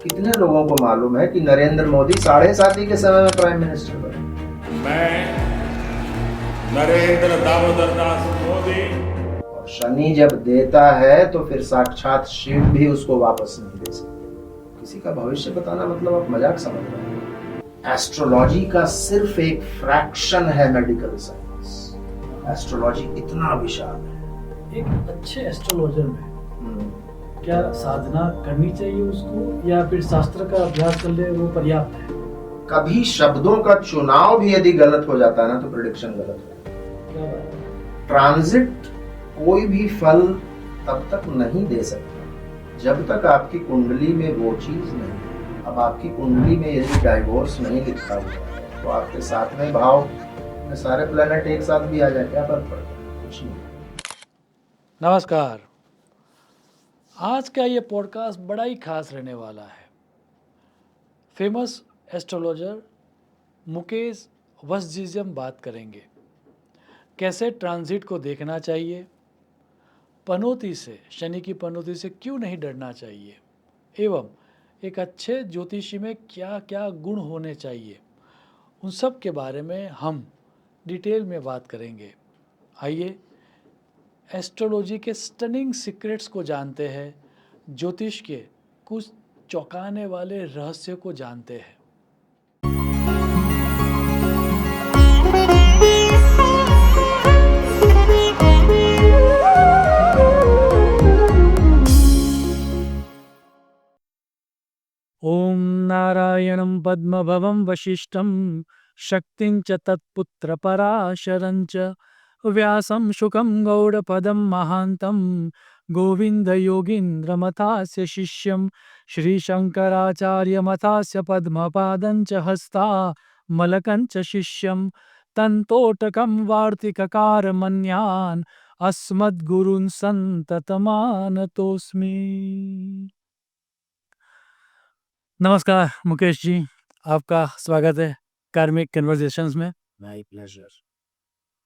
कितने लोगों को मालूम है कि नरेंद्र मोदी 7.5 के समय में प्राइम मिनिस्टर बने? मैं नरेंद्र दामोदर दास मोदी। और शनि जब देता है तो फिर साक्षात शिव भी उसको वापस नहीं दे सकते। किसी का भविष्य बताना मतलब आप मजाक समझ रहे हैं। एस्ट्रोलॉजी का सिर्फ एक फ्रैक्शन है मेडिकल साइंस। एस्ट्रोलॉजी इतना विशाल है। एक अच्छे एस्ट्रोलॉजर में क्या साधना करनी चाहिए उसको, या फिर शास्त्र का अभ्यास कर ले वो पर्याप्त है? कभी शब्दों का चुनाव भी यदि गलत हो जाता है ना तो प्रिडिक्शन गलत हो जाता है। क्या बात है? ट्रांजिट कोई भी फल तब तक नहीं दे सकता जब तक आपकी कुंडली में वो चीज नहीं है। अब आपकी कुंडली में यदि डाइवोर्स नहीं लिखा हुआ है तो आपके 7वें भाव में सारे प्लेनेट एक साथ भी आ जाए, क्या फर्क पड़ता है? कुछ नहीं। नमस्कार। आज का ये पॉडकास्ट बड़ा ही खास रहने वाला है। फेमस एस्ट्रोलॉजर मुकेश वसजी से हम बात करेंगे। कैसे ट्रांजिट को देखना चाहिए, पनौती से, शनि की पनौती से क्यों नहीं डरना चाहिए, एवं एक अच्छे ज्योतिषी में क्या क्या गुण होने चाहिए, उन सब के बारे में हम डिटेल में बात करेंगे। आइए एस्ट्रोलॉजी के स्टनिंग सीक्रेट्स को जानते हैं, ज्योतिष के कुछ चौंकाने वाले रहस्य को जानते हैं। ओम नारायणं पद्मभवं वशिष्ठं शक्तिं च तत्पुत्र पराशरं च व्यासं शुकं गौडपदं महान्तं गोविंद योगीन्द्रमथास्य शिष्यं श्रीशंकराचार्यमथास्य पद्मपादं च हस्ता मलकं च शिष्यं तन्तोटकं वार्तिककारमन्यान् अस्मद्गुरून् सन्ततमानतोऽस्मि। नमस्कार मुकेश जी, आपका स्वागत है कार्मिक कन्वर्सेशंस में। My pleasure.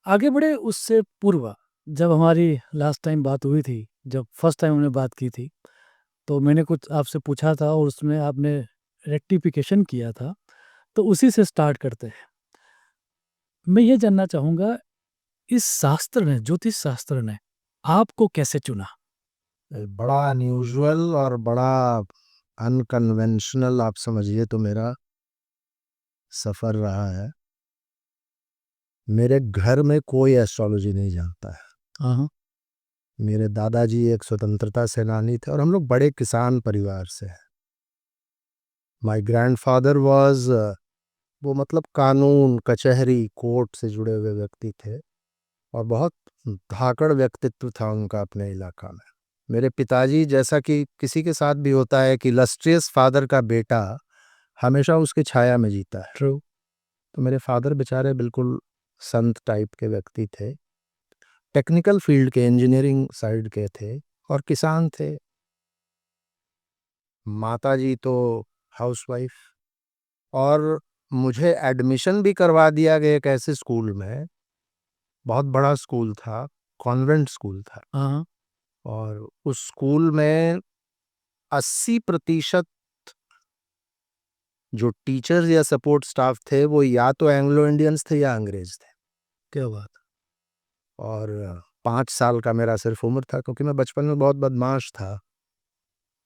आगे बढ़े उससे पूर्व, जब हमारी लास्ट टाइम बात हुई थी, जब फर्स्ट टाइम हमने बात की थी, तो मैंने कुछ आपसे पूछा था और उसमें आपने रेक्टिफिकेशन किया था, तो उसी से स्टार्ट करते हैं। मैं ये जानना चाहूँगा, इस शास्त्र ने, ज्योतिष शास्त्र ने आपको कैसे चुना? बड़ा अनयूजुअल और बड़ा अनकन्वेंशनल आप समझिए तो मेरा सफ़र रहा है। मेरे घर में कोई एस्ट्रोलॉजी नहीं जानता है। हाँ, मेरे दादाजी एक स्वतंत्रता सेनानी थे और हम लोग बड़े किसान परिवार से हैं। माय ग्रैंडफादर वाज वो मतलब कानून, कचहरी, कोर्ट से जुड़े हुए व्यक्ति थे और बहुत धाकड़ व्यक्तित्व था उनका अपने इलाका में। मेरे पिताजी, जैसा कि किसी के साथ भी होता है कि इलस्ट्रियस फादर का बेटा हमेशा उसकी छाया में जीता है। ट्रू। तो मेरे फादर बेचारे बिल्कुल संत टाइप के व्यक्ति थे, टेक्निकल फील्ड के, इंजीनियरिंग साइड के थे और किसान थे। माताजी तो हाउसवाइफ। और मुझे एडमिशन भी करवा दिया गया एक ऐसे स्कूल में, बहुत बड़ा स्कूल था, कॉन्वेंट स्कूल था। हाँ, और उस स्कूल में 80% जो टीचर्स या सपोर्ट स्टाफ थे वो या तो एंग्लो इंडियंस थे या अंग्रेज थे। क्या बात। और 5 साल का मेरा सिर्फ उम्र था, क्योंकि मैं बचपन में बहुत बदमाश था।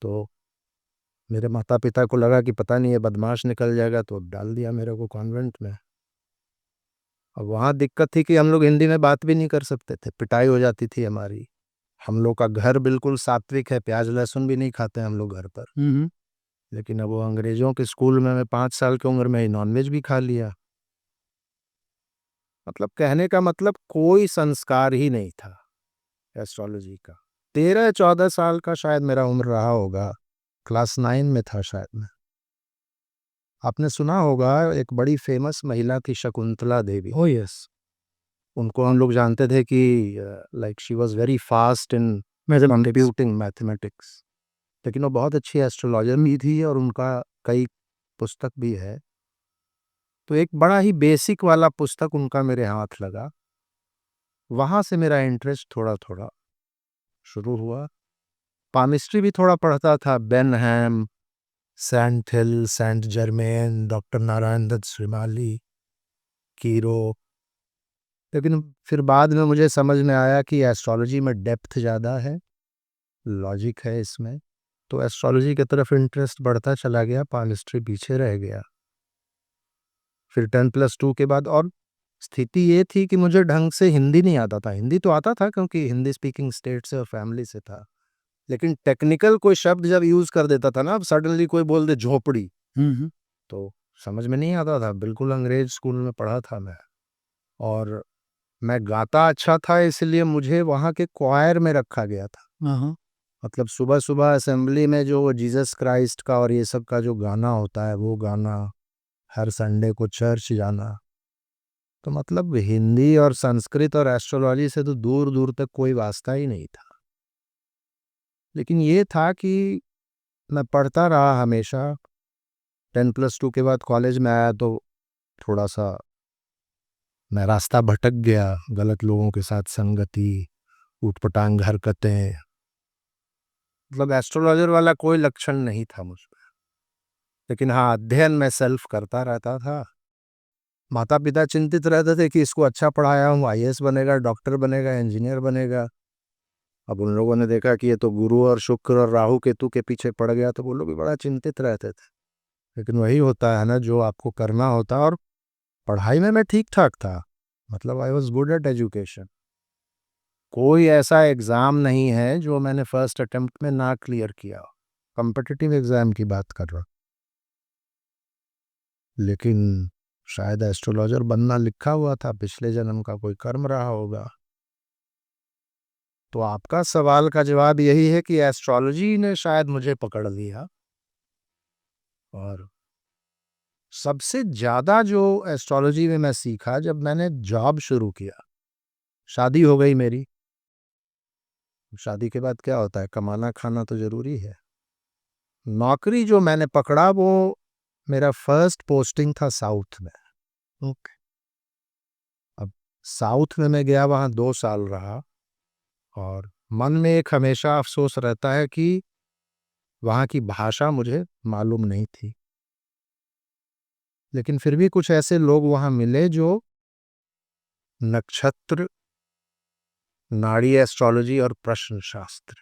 तो मेरे माता पिता को लगा कि पता नहीं ये बदमाश निकल जाएगा, तो डाल दिया मेरे को कॉन्वेंट में। अब वहाँ दिक्कत थी कि हम लोग हिंदी में बात भी नहीं कर सकते थे, पिटाई हो जाती थी हमारी। हम लोग का घर बिल्कुल सात्विक है, प्याज लहसुन भी नहीं खाते हम लोग घर पर। लेकिन अब वो अंग्रेजों के स्कूल में मैं 5 साल की उम्र में ही नॉनवेज भी खा लिया। मतलब कहने का मतलब कोई संस्कार ही नहीं था एस्ट्रोलॉजी का। 13-14 साल का शायद मेरा उम्र रहा होगा, क्लास 9 में था शायद मैं। आपने सुना होगा एक बड़ी फेमस महिला थी, शकुंतला देवी। Oh yes. उनको हम लोग जानते थे कि like she was very fast in computing mathematics, लेकिन वो बहुत अच्छी एस्ट्रोलॉजर भी थी और उनका कई पुस्तक भी है। तो एक बड़ा ही बेसिक वाला पुस्तक उनका मेरे हाथ लगा, वहाँ से मेरा इंटरेस्ट थोड़ा थोड़ा शुरू हुआ। पामिस्ट्री भी थोड़ा पढ़ता था, Benham, Saint Hill, Saint Germain, doctor Narayan Dutt Shrimali, Cheiro. लेकिन फिर बाद में मुझे समझ में आया कि एस्ट्रोलॉजी में डेप्थ ज़्यादा है, लॉजिक है इसमें, तो एस्ट्रोलॉजी की तरफ इंटरेस्ट बढ़ता चला गया, पामिस्ट्री पीछे रह गया। फिर 10+2 के बाद और स्थिति ये थी कि मुझे ढंग से हिंदी नहीं आता था। हिंदी तो आता था क्योंकि हिंदी स्पीकिंग स्टेट से और फैमिली से था, लेकिन टेक्निकल कोई शब्द जब यूज़ कर देता था ना, अब सडनली कोई बोल दे झोपड़ी, तो समझ में नहीं आता था। बिल्कुल अंग्रेज स्कूल में पढ़ा था मैं, और मैं गाता अच्छा था इसलिए मुझे वहाँ के क्वायर में रखा गया था। मतलब सुबह-सुबह असेंबली में जो जीसस क्राइस्ट का और ये सब का जो गाना होता है वो गाना, हर संडे को चर्च जाना। तो मतलब हिंदी और संस्कृत और एस्ट्रोलॉजी से तो दूर-दूर तक कोई वास्ता ही नहीं था। लेकिन ये था कि मैं पढ़ता रहा हमेशा। 10+2 के बाद कॉलेज में आया तो थोड़ा-सा मैं रास्ता भटक गया, गलत लोगों के साथ संगति, ऊट-पटांग हरकतें। मतलब एस्ट्रोलॉजर वाला कोई लक्षण नहीं था मुझ में। लेकिन हाँ, अध्ययन मैं सेल्फ करता रहता था। माता-पिता चिंतित रहते थे कि इसको अच्छा पढ़ाया हूँ, आईएएस बनेगा, डॉक्टर बनेगा, इंजीनियर बनेगा। अब उन लोगों ने देखा कि ये तो गुरु और शुक्र और राहु केतु के पीछे पड़ गया, तो वो लोग भी बड़ा चिंतित रहते थे। लेकिन वही होता है ना जो आपको करना होता, और पढ़ाई में मैं ठीक-ठाक था। मतलब I was good at education. कोई ऐसा एग्ज़ाम नहीं है जो मैंने फर्स्ट अटेम्प्ट में ना क्लियर किया हो। कॉम्पिटिटिव एग्ज़ाम की बात कर रहा हूँ। लेकिन शायद एस्ट्रोलॉजर बनना लिखा हुआ था, पिछले जन्म का कोई कर्म रहा होगा। तो आपका सवाल का जवाब यही है कि एस्ट्रोलॉजी ने शायद मुझे पकड़ लिया, और सबसे ज़्यादा जो एस्ट्रोलॉजी में मैं सीखा जब मैंने जॉब शुरू किया। शादी हो गई मेरी। शादी के बाद क्या होता है, कमाना खाना तो ज़रूरी है। नौकरी जो मैंने पकड़ा वो मेरा फर्स्ट पोस्टिंग था साउथ में। ओके। अब साउथ में मैं गया, वहाँ 2 साल रहा, और मन में एक हमेशा अफ़सोस रहता है कि वहाँ की भाषा मुझे मालूम नहीं थी। लेकिन फिर भी कुछ ऐसे लोग वहाँ मिले जो नक्षत्र, नाड़ी एस्ट्रोलॉजी और प्रश्न शास्त्र,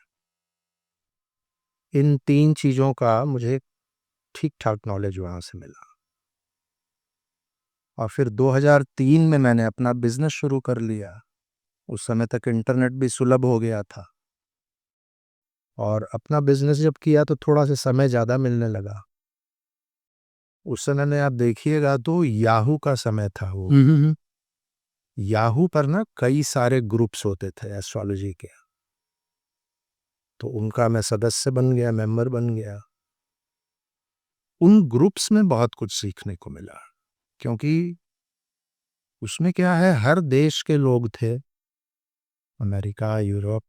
इन 3 चीज़ों का मुझे ठीक-ठाक नॉलेज वहाँ से मिला। और फिर 2003 में मैंने अपना बिज़नेस शुरू कर लिया। उस समय तक इंटरनेट भी सुलभ हो गया था, और अपना बिज़नेस जब किया तो थोड़ा-सा समय ज़्यादा मिलने लगा। उस समय में आप देखिएगा तो याहू का समय था वो। याहू पर ना कई सारे ग्रुप्स होते थे एस्ट्रोलॉजी के। तो उनका मैं सदस्य बन गया, मेंबर बन गया। उन ग्रुप्स में बहुत कुछ सीखने को मिला, क्योंकि उसमें क्या है, हर देश के लोग थे। America, Europe,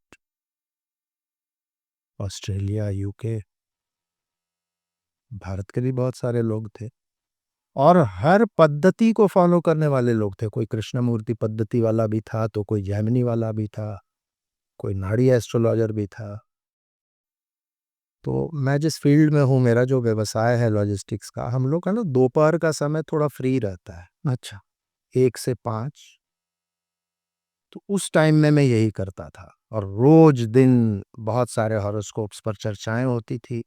Australia, UK, Bharat के भी बहुत सारे लोग थे, और हर पद्धति को फॉलो करने वाले लोग थे। कोई कृष्णमूर्ति पद्धति वाला भी था, तो कोई जैमिनी वाला भी था, कोई नाड़ी एस्ट्रोलॉजर भी था। तो मैं जिस फील्ड में हूँ, मेरा जो व्यवसाय है लॉजिस्टिक्स का, हम लोग का ना दोपहर का समय थोड़ा फ्री रहता है। अच्छा। 1 से 5। तो उस टाइम में मैं यही करता था, और रोज दिन बहुत सारे हॉरोस्कोप्स पर चर्चाएं होती थी।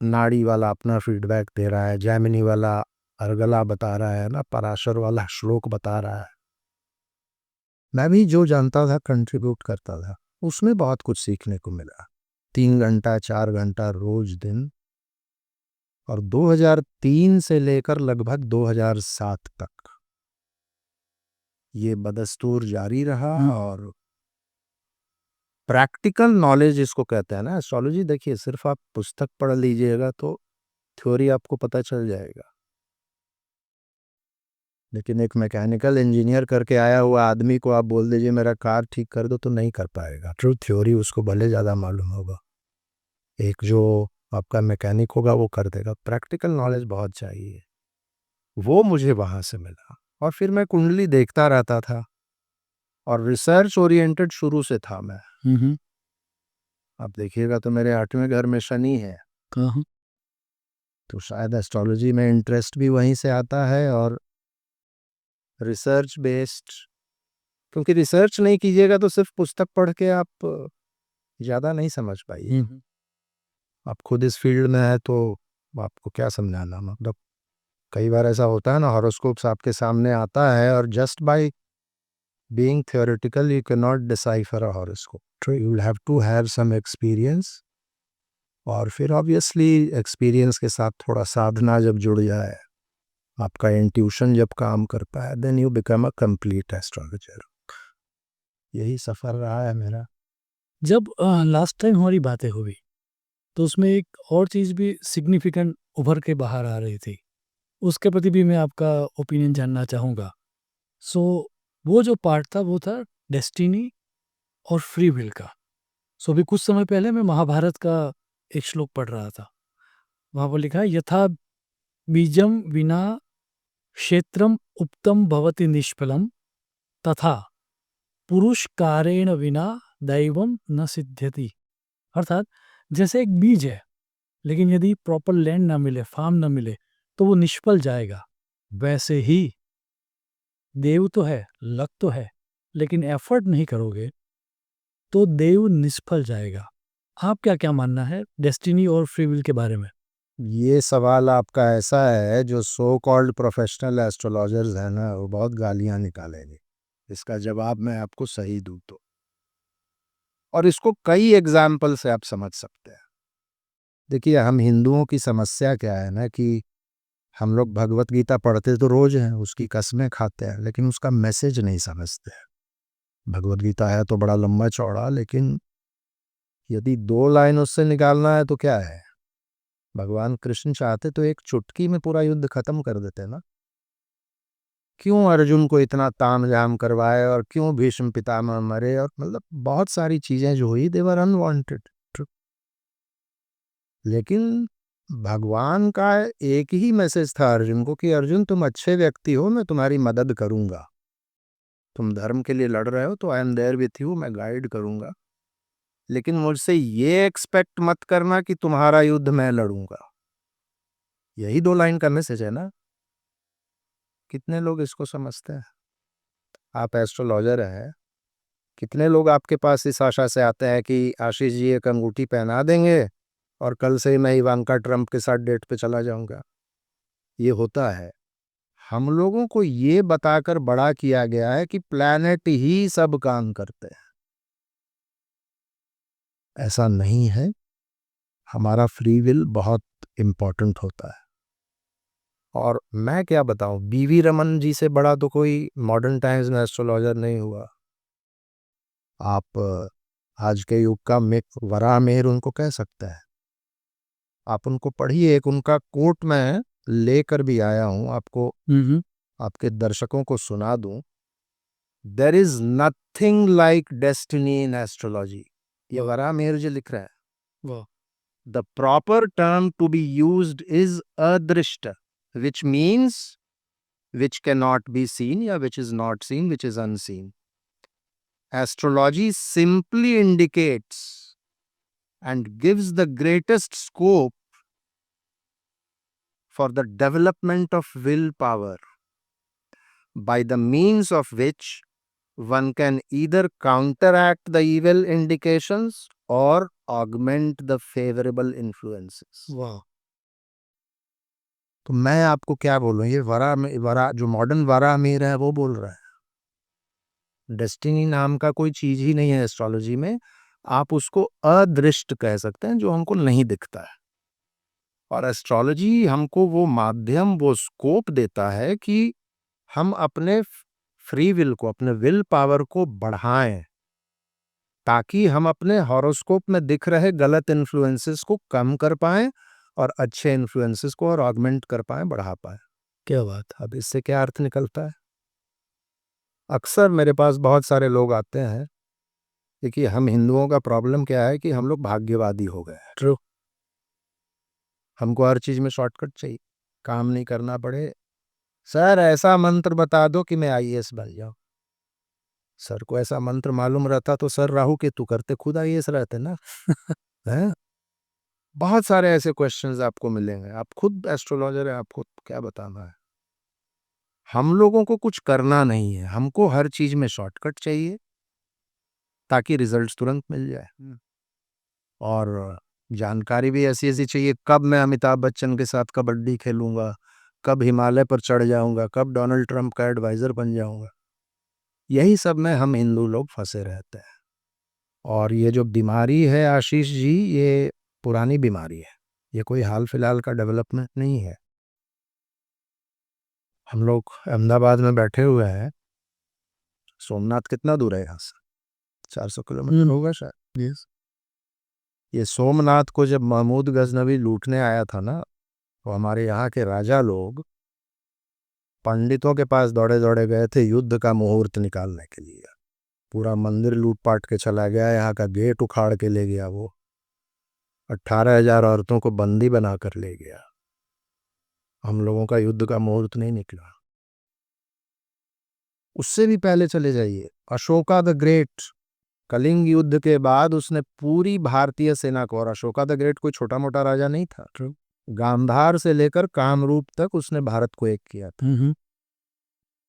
नाड़ी वाला अपना फीडबैक दे रहा है, जैमिनी वाला अर्गला बता रहा है ना, पराशर वाला श्लोक बता रहा है। मैं भी जो जानता था कंट्रीब्यूट करता था। उसमें बहुत कुछ सीखने को मिला। 3 घंटा 4 घंटा रोज दिन, और 2003 से लेकर लगभग 2007 तक ये बदस्तूर जारी रहा। और प्रैक्टिकल नॉलेज जिसको कहते हैं ना एस्ट्रोलॉजी, देखिए सिर्फ आप पुस्तक पढ़ लीजिएगा तो थ्योरी आपको पता चल जाएगा, लेकिन एक मैकेनिकल इंजीनियर करके आया हुआ आदमी को आप बोल दीजिए मेरा कार ठीक कर दो, तो नहीं कर पाएगा। ट्रू थ्योरी उसको भले ज़्यादा मालूम होगा, एक जो आपका मैकेनिक होगा वो कर देगा। प्रैक्टिकल नॉलेज बहुत चाहिए, वो मुझे वहाँ से मिला। और फिर मैं कुंडली देखता रहता था, और रिसर्च ओरिएंटेड शुरू से था मैं। आप देखिएगा तो मेरे 8वें घर में शनि है। कहाँ? तो शायद एस्ट्रोलॉजी में इंटरेस्ट भी वहीं से आता है, और रिसर्च बेस्ड, क्योंकि रिसर्च नहीं कीजिएगा तो सिर्फ पुस्तक पढ़ के आप ज़्यादा नहीं समझ पाइए। आप खुद इस फील्ड में है तो आपको क्या समझाना, मतलब कई बार ऐसा होता है ना, हॉरोस्कोप्स आपके सामने आता है और just by being theoretical you cannot decipher a horoscope. You will have to have some experience, और फिर ऑब्वियसली एक्सपीरियंस के साथ थोड़ा साधना जब जुड़ जाए, आपका इंट्यूशन जब काम करता है, then you become a complete astrologer. यही सफ़र रहा है मेरा। जब लास्ट टाइम हमारी बातें हुई तो उसमें एक और चीज़ भी सिग्निफिकेंट उभर के बाहर आ रही थी, उसके प्रति भी मैं आपका ओपिनियन जानना चाहूँगा। सो वो जो पार्ट था वो था डेस्टिनी और फ्री विल का। सो अभी कुछ समय पहले मैं महाभारत का एक श्लोक पढ़ रहा था, वहाँ पर लिखा है यथा बीजम विना क्षेत्रम उपतम भवति निष्फलम तथा पुरुष कारेण विना दैवम न सिद्ध्यति। अर्थात जैसे एक बीज है, लेकिन यदि प्रॉपर लैंड ना मिले, फार्म ना मिले, तो वो निष्फल जाएगा। वैसे ही देव तो है, लक तो है, लेकिन एफर्ट नहीं करोगे तो देव निष्फल जाएगा। आप क्या मानना है डेस्टिनी और फ्री विल के बारे में? ये सवाल आपका ऐसा है जो सो कॉल्ड प्रोफेशनल एस्ट्रोलॉजर्स हैं ना, वो बहुत गालियां निकालेंगे इसका जवाब मैं आपको सही दूं तो। और इसको कई एग्जाम्पल से आप समझ सकते हैं। देखिए, हम हिंदुओं की समस्या क्या है ना, कि हम लोग भगवत गीता पढ़ते तो रोज हैं, उसकी कस्में खाते हैं, लेकिन उसका मैसेज नहीं समझते हैं। भगवत गीता है तो बड़ा लंबा चौड़ा, लेकिन यदि 2 लाइन उससे निकालना है तो क्या है, भगवान कृष्ण चाहते तो एक चुटकी में पूरा युद्ध खत्म कर देते ना। क्यों अर्जुन को इतना तामझाम करवाए, और क्यों भीष्म पितामह मरे, और मतलब बहुत सारी चीजें जो हुई दे वर अनवांटेड। लेकिन भगवान का एक ही मैसेज था अर्जुन को कि अर्जुन तुम अच्छे व्यक्ति हो, मैं तुम्हारी मदद करूंगा, तुम धर्म के लिए लड़ रहे हो तो I am there with you, मैं गाइड करूंगा, लेकिन मुझसे ये एक्सपेक्ट मत करना कि तुम्हारा युद्ध मैं लड़ूंगा। यही 2 लाइन का मैसेज है ना। कितने लोग इसको समझते हैं? आप एस्ट्रोलॉजर हैं, कितने लोग आपके पास इस आशा से आते हैं कि आशीष जी एक अंगूठी पहना देंगे और कल से ही मैं इवांका ट्रंप के साथ डेट पे चला जाऊंगा। ये होता है। हम लोगों को ये बताकर बड़ा किया गया है कि प्लैनेट ही सब काम करते हैं। ऐसा नहीं है। हमारा फ्री विल बहुत इंपॉर्टेंट होता है। और मैं क्या बताऊं, बीवी रमन जी से बड़ा तो कोई मॉडर्न टाइम्स में एस्ट्रोलॉजर नहीं हुआ। आप आज के युग का मिक वराह मेहर उनको कह सकते हैं। आप उनको पढ़िए, एक उनका कोट मैं लेकर भी आया हूं, आपको आपके दर्शकों को सुना दूं। There is nothing like destiny in astrology. ये वराह मेहर जी लिख रहे हैं। वाह। The proper term to be used is अदृष्ट, which means which cannot be seen, या which is not seen, which is unseen. Astrology simply indicates and gives the greatest scope for the development of willpower, by the means of which one can either counteract the evil indications or augment the favorable influences. वाह। तो मैं आपको क्या बोलूं, ये वरा जो modern वारा मीर है वो बोल रहा है। डेस्टिनी नाम का कोई चीज ही नहीं है एस्ट्रोलॉजी में। आप उसको अदृष्ट कह सकते हैं, जो हमको नहीं दिखता है। और एस्ट्रोलॉजी हमको वो माध्यम, वो स्कोप देता है कि हम अपने फ्री विल को, अपने विल पावर को बढ़ाएं, ताकि हम अपने हॉरोस्कोप में दिख रहे गलत इन्फ्लुएंसेस को कम कर पाएं और अच्छे इन्फ्लुएंसेस को और ऑगमेंट कर पाएं, बढ़ा पाएं। क्या बात। अब इससे क्या अर्थ निकलता है? अक्सर मेरे पास बहुत सारे लोग आते हैं। देखिए, हम हिंदुओं का प्रॉब्लम क्या है कि हम लोग भाग्यवादी हो गए हैं। ट्रू। हमको हर चीज में शॉर्टकट चाहिए, काम नहीं करना पड़े। सर ऐसा मंत्र बता दो कि मैं आईएएस बन जाऊं। सर को ऐसा मंत्र मालूम रहता तो सर राहु केतु करते, खुद आईएएस रहते ना। हैं? बहुत सारे ऐसे क्वेश्चंस आपको मिलेंगे। आप खुद एस्ट्रोलॉजर है, आपको क्या बताना है। हम लोगों को कुछ करना नहीं है, हमको हर चीज में शॉर्टकट चाहिए ताकि रिजल्ट्स तुरंत मिल जाए। और जानकारी भी ऐसी ऐसी चाहिए, कब मैं अमिताभ बच्चन के साथ कबड्डी खेलूंगा, कब हिमालय पर चढ़ जाऊंगा, कब डोनाल्ड ट्रंप का एडवाइजर बन जाऊंगा। यही सब में हम हिंदू लोग फंसे रहते हैं। और ये जो बीमारी है आशीष जी, ये पुरानी बीमारी है, ये कोई हाल फिलहाल का डेवलपमेंट नहीं है। हम लोग अहमदाबाद में बैठे हुए हैं, सोमनाथ कितना दूर है यहाँ से? 400 किलोमीटर होगा शायद। यस। ये सोमनाथ को जब महमूद गजनवी लूटने आया था ना, तो हमारे यहाँ के राजा लोग पंडितों के पास दौड़े दौड़े गए थे युद्ध का मुहूर्त निकालने के लिए। पूरा मंदिर लूटपाट के चला गया, यहाँ का गेट उखाड़ के ले गया, वो 18,000 औरतों को बंदी बनाकर ले गया। हम लोगों का युद्ध का मुहूर्त नहीं निकला। उससे भी पहले चले जाइए, अशोका द ग्रेट, कलिंग युद्ध के बाद उसने पूरी भारतीय सेना को, और अशोका द ग्रेट कोई छोटा मोटा राजा नहीं था, गांधार से लेकर कामरूप तक उसने भारत को एक किया था।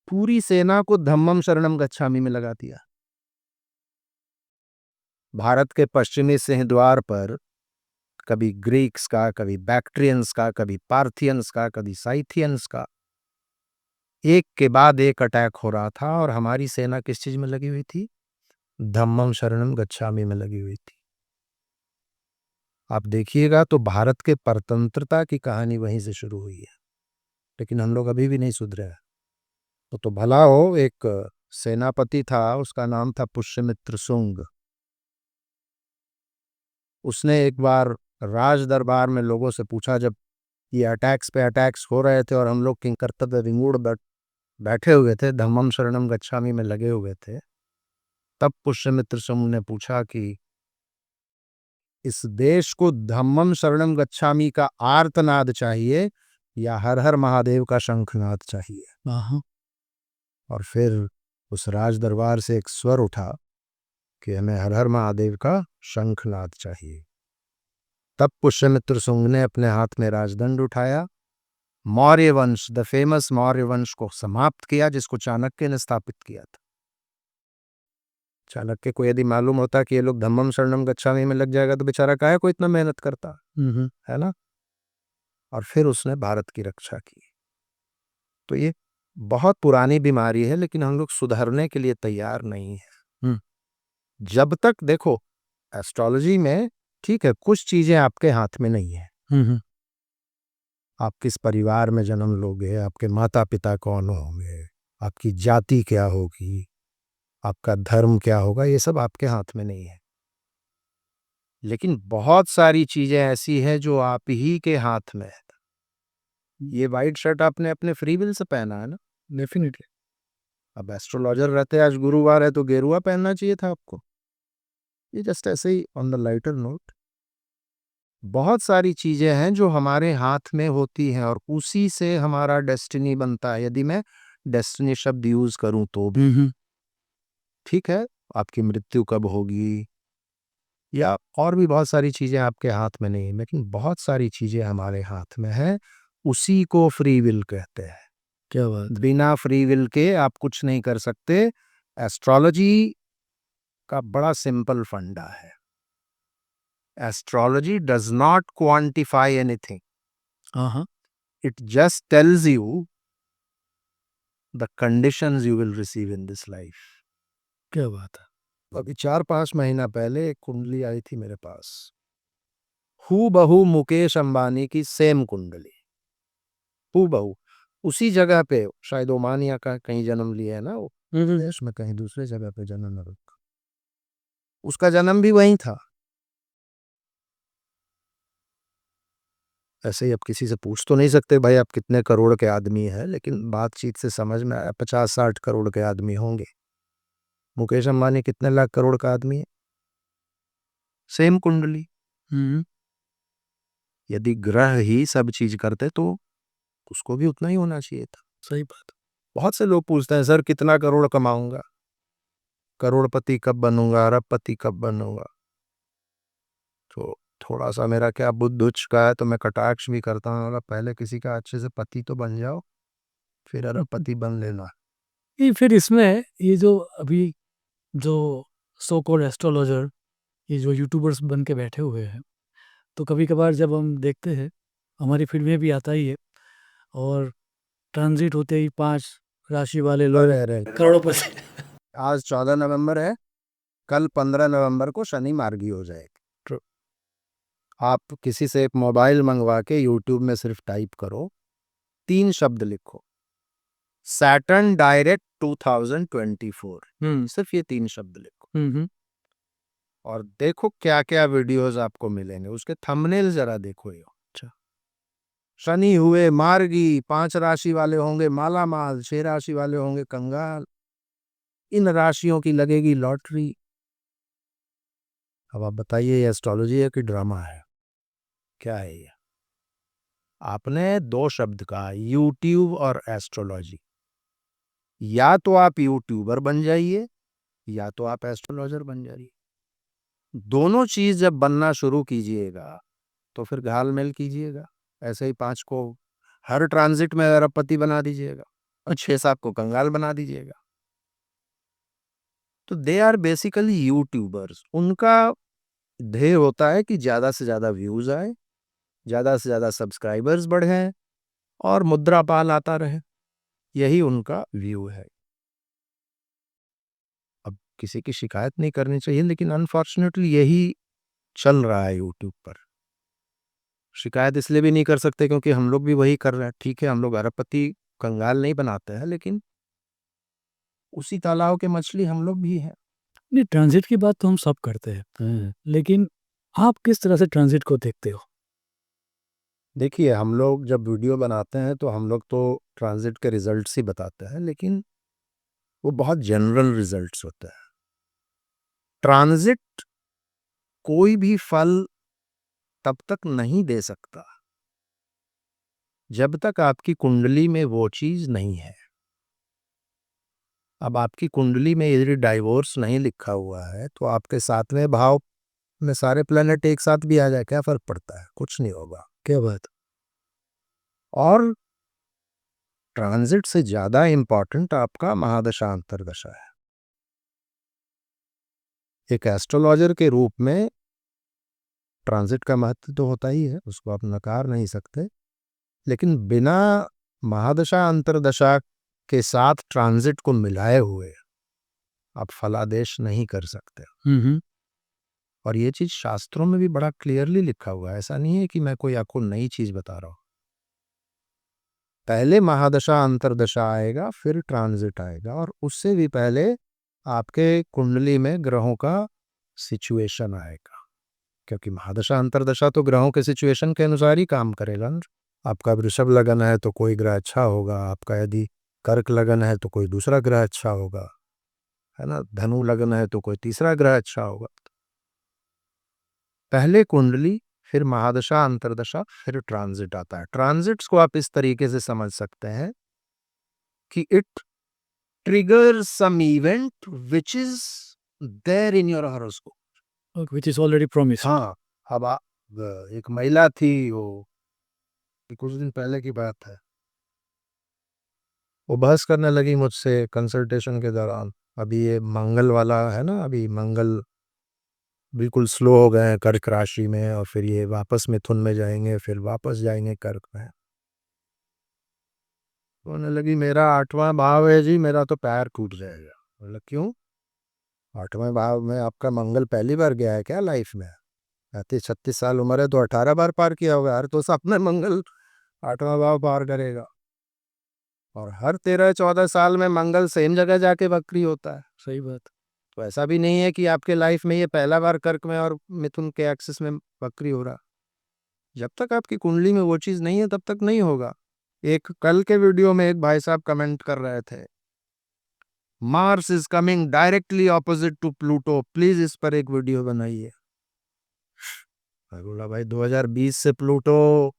पूरी सेना को धम्मम शरणम गच्छामि में लगा दिया। भारत के पश्चिमी सिंहद्वार पर कभी ग्रीक्स का, कभी बैक्ट्रियंस का, कभी पार्थियंस का, कभी साइथियंस का, एक के बाद एक अटैक हो रहा था, और हमारी सेना किस चीज में लगी हुई थी? धम्मम शरणम गच्छामि में लगी हुई थी। आप देखिएगा तो भारत के परतंत्रता की कहानी वहीं से शुरू हुई है, लेकिन हम लोग अभी भी नहीं सुधरे हैं। तो भला हो, एक सेनापति था, उसका नाम था पुष्यमित्र शुंग। उसने एक बार राज दरबार में लोगों से पूछा, जब ये अटैक्स पे अटैक्स हो रहे थे और हम लोग किंग कर्तव्य विमूढ़ बैठे हुए थे, धम्मम शरणम गच्छामि में लगे हुए थे, तब पुष्यमित्र शुंग ने पूछा कि इस देश को धम्मम शरणम गच्छामि का आर्तनाद चाहिए या हर हर महादेव का शंखनाद चाहिए। और फिर उस राज दरबार से एक स्वर उठा कि हमें हर हर महादेव का शंखनाद चाहिए। तब पुष्यमित्र शुंग ने अपने हाथ में राजदंड उठाया, मौर्य वंश, द फेमस मौर्य वंश को समाप्त किया, जिसको चाणक्य ने स्थापित किया था। चाणक्य को यदि मालूम होता कि ये लोग धम्मम शरणम गच्छामि में लग जाएगा तो बेचारा काहे को इतना मेहनत करता, है ना। और फिर उसने भारत की रक्षा की। तो ये बहुत पुरानी बीमारी है, लेकिन हम लोग सुधरने के लिए तैयार नहीं है। जब तक देखो, एस्ट्रोलॉजी में ठीक है, कुछ चीजें आपके हाथ में नहीं है। आप किस परिवार में जन्म लोगे, आपके माता पिता कौन होंगे, आपकी जाति क्या होगी, आपका धर्म क्या होगा, ये सब आपके हाथ में नहीं है। लेकिन बहुत सारी चीजें ऐसी हैं जो आप ही के हाथ में है। ये वाइट शर्ट आपने अपने फ्री विल से पहना है ना, डेफिनेटली। अब एस्ट्रोलॉजर रहते, आज गुरुवार है तो गेरुआ पहनना चाहिए था आपको। ये जस्ट ऐसे ही ऑन द लाइटर नोट, बहुत सारी चीजें हैं जो हमारे हाथ में होती हैं और उसी से हमारा डेस्टिनी बनता है। यदि मैं डेस्टिनी शब्द यूज करूं तो भी ठीक है, आपकी मृत्यु कब होगी या और भी बहुत सारी चीजें आपके हाथ में नहीं है, लेकिन बहुत सारी चीजें हमारे हाथ में है। उसी को फ्री विल कहते हैं। क्या बात, बिना फ्री विल के आप कुछ नहीं कर सकते। एस्ट्रोलॉजी का बड़ा सिंपल फंडा है, astrology does not quantify anything, it just tells you the conditions you will receive in this life. क्या बात है। अभी 4-5 महीना पहले एक कुंडली आई थी मेरे पास, हूबहू मुकेश अंबानी की सेम कुंडली, हूबहू उसी जगह पे, शायद ओमानिया का कहीं जन्म लिया है ना वो, देश में कहीं दूसरे जगह पे जन्म न, उसका जन्म भी वहीं था। ऐसे ही अब किसी से पूछ तो नहीं सकते भाई आप कितने करोड़ के आदमी हैं, लेकिन बातचीत से समझ में आया 50-60 करोड़ के आदमी होंगे। मुकेश अंबानी कितने लाख करोड़ का आदमी है, सेम कुंडली। यदि ग्रह ही सब चीज करते तो उसको भी उतना ही होना चाहिए था। सही बात। बहुत से लोग पूछते हैं सर कितना करोड़ कमाऊंगा, करोड़पति कब बनूंगा, अरबपति कब बनूंगा। तो थोड़ा सा मेरा क्या बुद्धि उच्च का है, तो मैं कटाक्ष भी करता हूँ, बोला पहले किसी का अच्छे से पति तो बन जाओ, फिर अरबपति बन लेना। ये फिर इसमें ये जो अभी जो सो कॉल्ड एस्ट्रोलॉजर, ये जो यूट्यूबर्स बन के बैठे हुए हैं, तो कभी कभार जब हम देखते हैं, हमारी फील्ड में भी आता ही है, और ट्रांजिट होते ही 5 राशि वाले लोग अरे करोड़पति। आज 14 नवंबर है, कल 15 नवंबर को शनि मार्गी हो जाएगी। आप किसी से एक मोबाइल मंगवा के यूट्यूब में सिर्फ टाइप करो, 3 शब्द लिखो, सैटर्न डायरेक्ट 2024, सिर्फ ये 3 शब्द लिखो और देखो क्या क्या वीडियोस आपको मिलेंगे। उसके थंबनेल जरा देखो। ये अच्छा, शनि हुए मार्गी, 5 राशि वाले होंगे मालामाल, 6 राशि वाले होंगे कंगाल, इन राशियों की लगेगी लॉटरी। अब आप बताइए, ये एस्ट्रोलॉजी है कि ड्रामा है? क्या है ये? आपने 2 शब्द कहा, यूट्यूब और एस्ट्रोलॉजी। या तो आप यूट्यूबर बन जाइए, या तो आप एस्ट्रोलॉजर बन जाइए। दोनों चीज जब बनना शुरू कीजिएगा तो फिर घालमेल कीजिएगा। ऐसे ही 5 को हर ट्रांजिट में अरबपति बना दीजिएगा और 6-7 को कंगाल बना दीजिएगा। तो दे आर बेसिकली यूट्यूबर्स। उनका ध्येय होता है कि ज्यादा से ज्यादा व्यूज आए, ज्यादा से ज्यादा सब्सक्राइबर्स बढ़े और मुद्रापाल आता रहे। यही उनका व्यू है। अब किसी की शिकायत नहीं करनी चाहिए, लेकिन अनफॉर्चुनेटली यही चल रहा है यूट्यूब पर। शिकायत इसलिए भी नहीं कर सकते क्योंकि हम लोग भी वही कर रहे हैं। ठीक है, हम लोग अरबपति कंगाल नहीं बनाते हैं, लेकिन उसी तालाब के मछली हम लोग भी हैं। नहीं, ट्रांजिट की बात तो हम सब करते हैं, लेकिन आप किस तरह से ट्रांजिट को देखते हो? देखिए, हम लोग जब वीडियो बनाते हैं तो हम लोग तो ट्रांजिट के रिजल्ट्स ही बताते हैं, लेकिन वो बहुत जनरल रिजल्ट्स होते हैं। ट्रांजिट कोई भी फल तब तक नहीं दे सकता जब तक आपकी कुंडली में वो चीज नहीं है। अब आपकी कुंडली में यदि डाइवोर्स नहीं लिखा हुआ है तो आपके 7वें भाव में सारे प्लेनेट एक साथ भी आ जाए, क्या फर्क पड़ता है? कुछ नहीं होगा। क्या बात? और ट्रांजिट से ज्यादा इंपॉर्टेंट आपका महादशा अंतर्दशा है। एक एस्ट्रोलॉजर के रूप में ट्रांजिट का महत्व तो होता ही है, उसको आप नकार नहीं सकते, लेकिन बिना महादशा अंतर्दशा के साथ ट्रांजिट को मिलाए हुए आप फलादेश नहीं कर सकते। और ये चीज शास्त्रों में भी बड़ा क्लियरली लिखा हुआ है। ऐसा नहीं है कि मैं कोई आपको नई चीज बता रहा हूं। पहले महादशा अंतर्दशा आएगा, फिर ट्रांजिट आएगा, और उससे भी पहले आपके कुंडली में ग्रहों का सिचुएशन आएगा। क्योंकि महादशा अंतर्दशा तो ग्रहों के सिचुएशन के अनुसार ही काम करेगा ना। आपका वृषभ लगन है तो कोई ग्रह अच्छा होगा, आपका यदि कर्क लगन है तो कोई दूसरा ग्रह अच्छा होगा, है ना। धनु लगन है तो कोई तीसरा ग्रह अच्छा होगा। पहले कुंडली, फिर महादशा अंतर्दशा, फिर ट्रांजिट आता है। ट्रांजिट्स को आप इस तरीके से समझ सकते हैं कि it triggers some event which is there in your horoscope, which is already promised. हाँ। अब एक महिला थी, वो कुछ दिन पहले की बात है, वो बहस करने लगी मुझसे कंसल्टेशन के दौरान। अभी ये मंगल वाला है ना, अभी मंगल बिल्कुल स्लो हो गए हैं कर्क राशि में, और फिर ये वापस मिथुन में जाएंगे, फिर वापस जाएंगे कर्क में। बोलने लगी मेरा 8वां भाव है जी, मेरा तो पैर टूट जाएगा। बोला क्यों? 8वें भाव में आपका मंगल पहली बार गया है क्या लाइफ में? 36 साल उम्र है तो 18 बार पार किया होगा। हर तो अपने मंगल 8वां भाव पार करेगा, और हर 13-14 साल में मंगल सेम जगह जाके वक्री होता है। सही बात। तो ऐसा भी नहीं है कि आपके लाइफ में ये पहला बार कर्क में और मिथुन के एक्सिस में वक्री हो रहा। जब तक आपकी कुंडली में वो चीज नहीं है तब तक नहीं होगा। एक कल के वीडियो में एक भाई साहब कमेंट कर रहे थे, Mars is coming directly opposite to Pluto, please इस पर एक वीडियो बनाइए। मैं बोला भाई 2020 से प्लूटो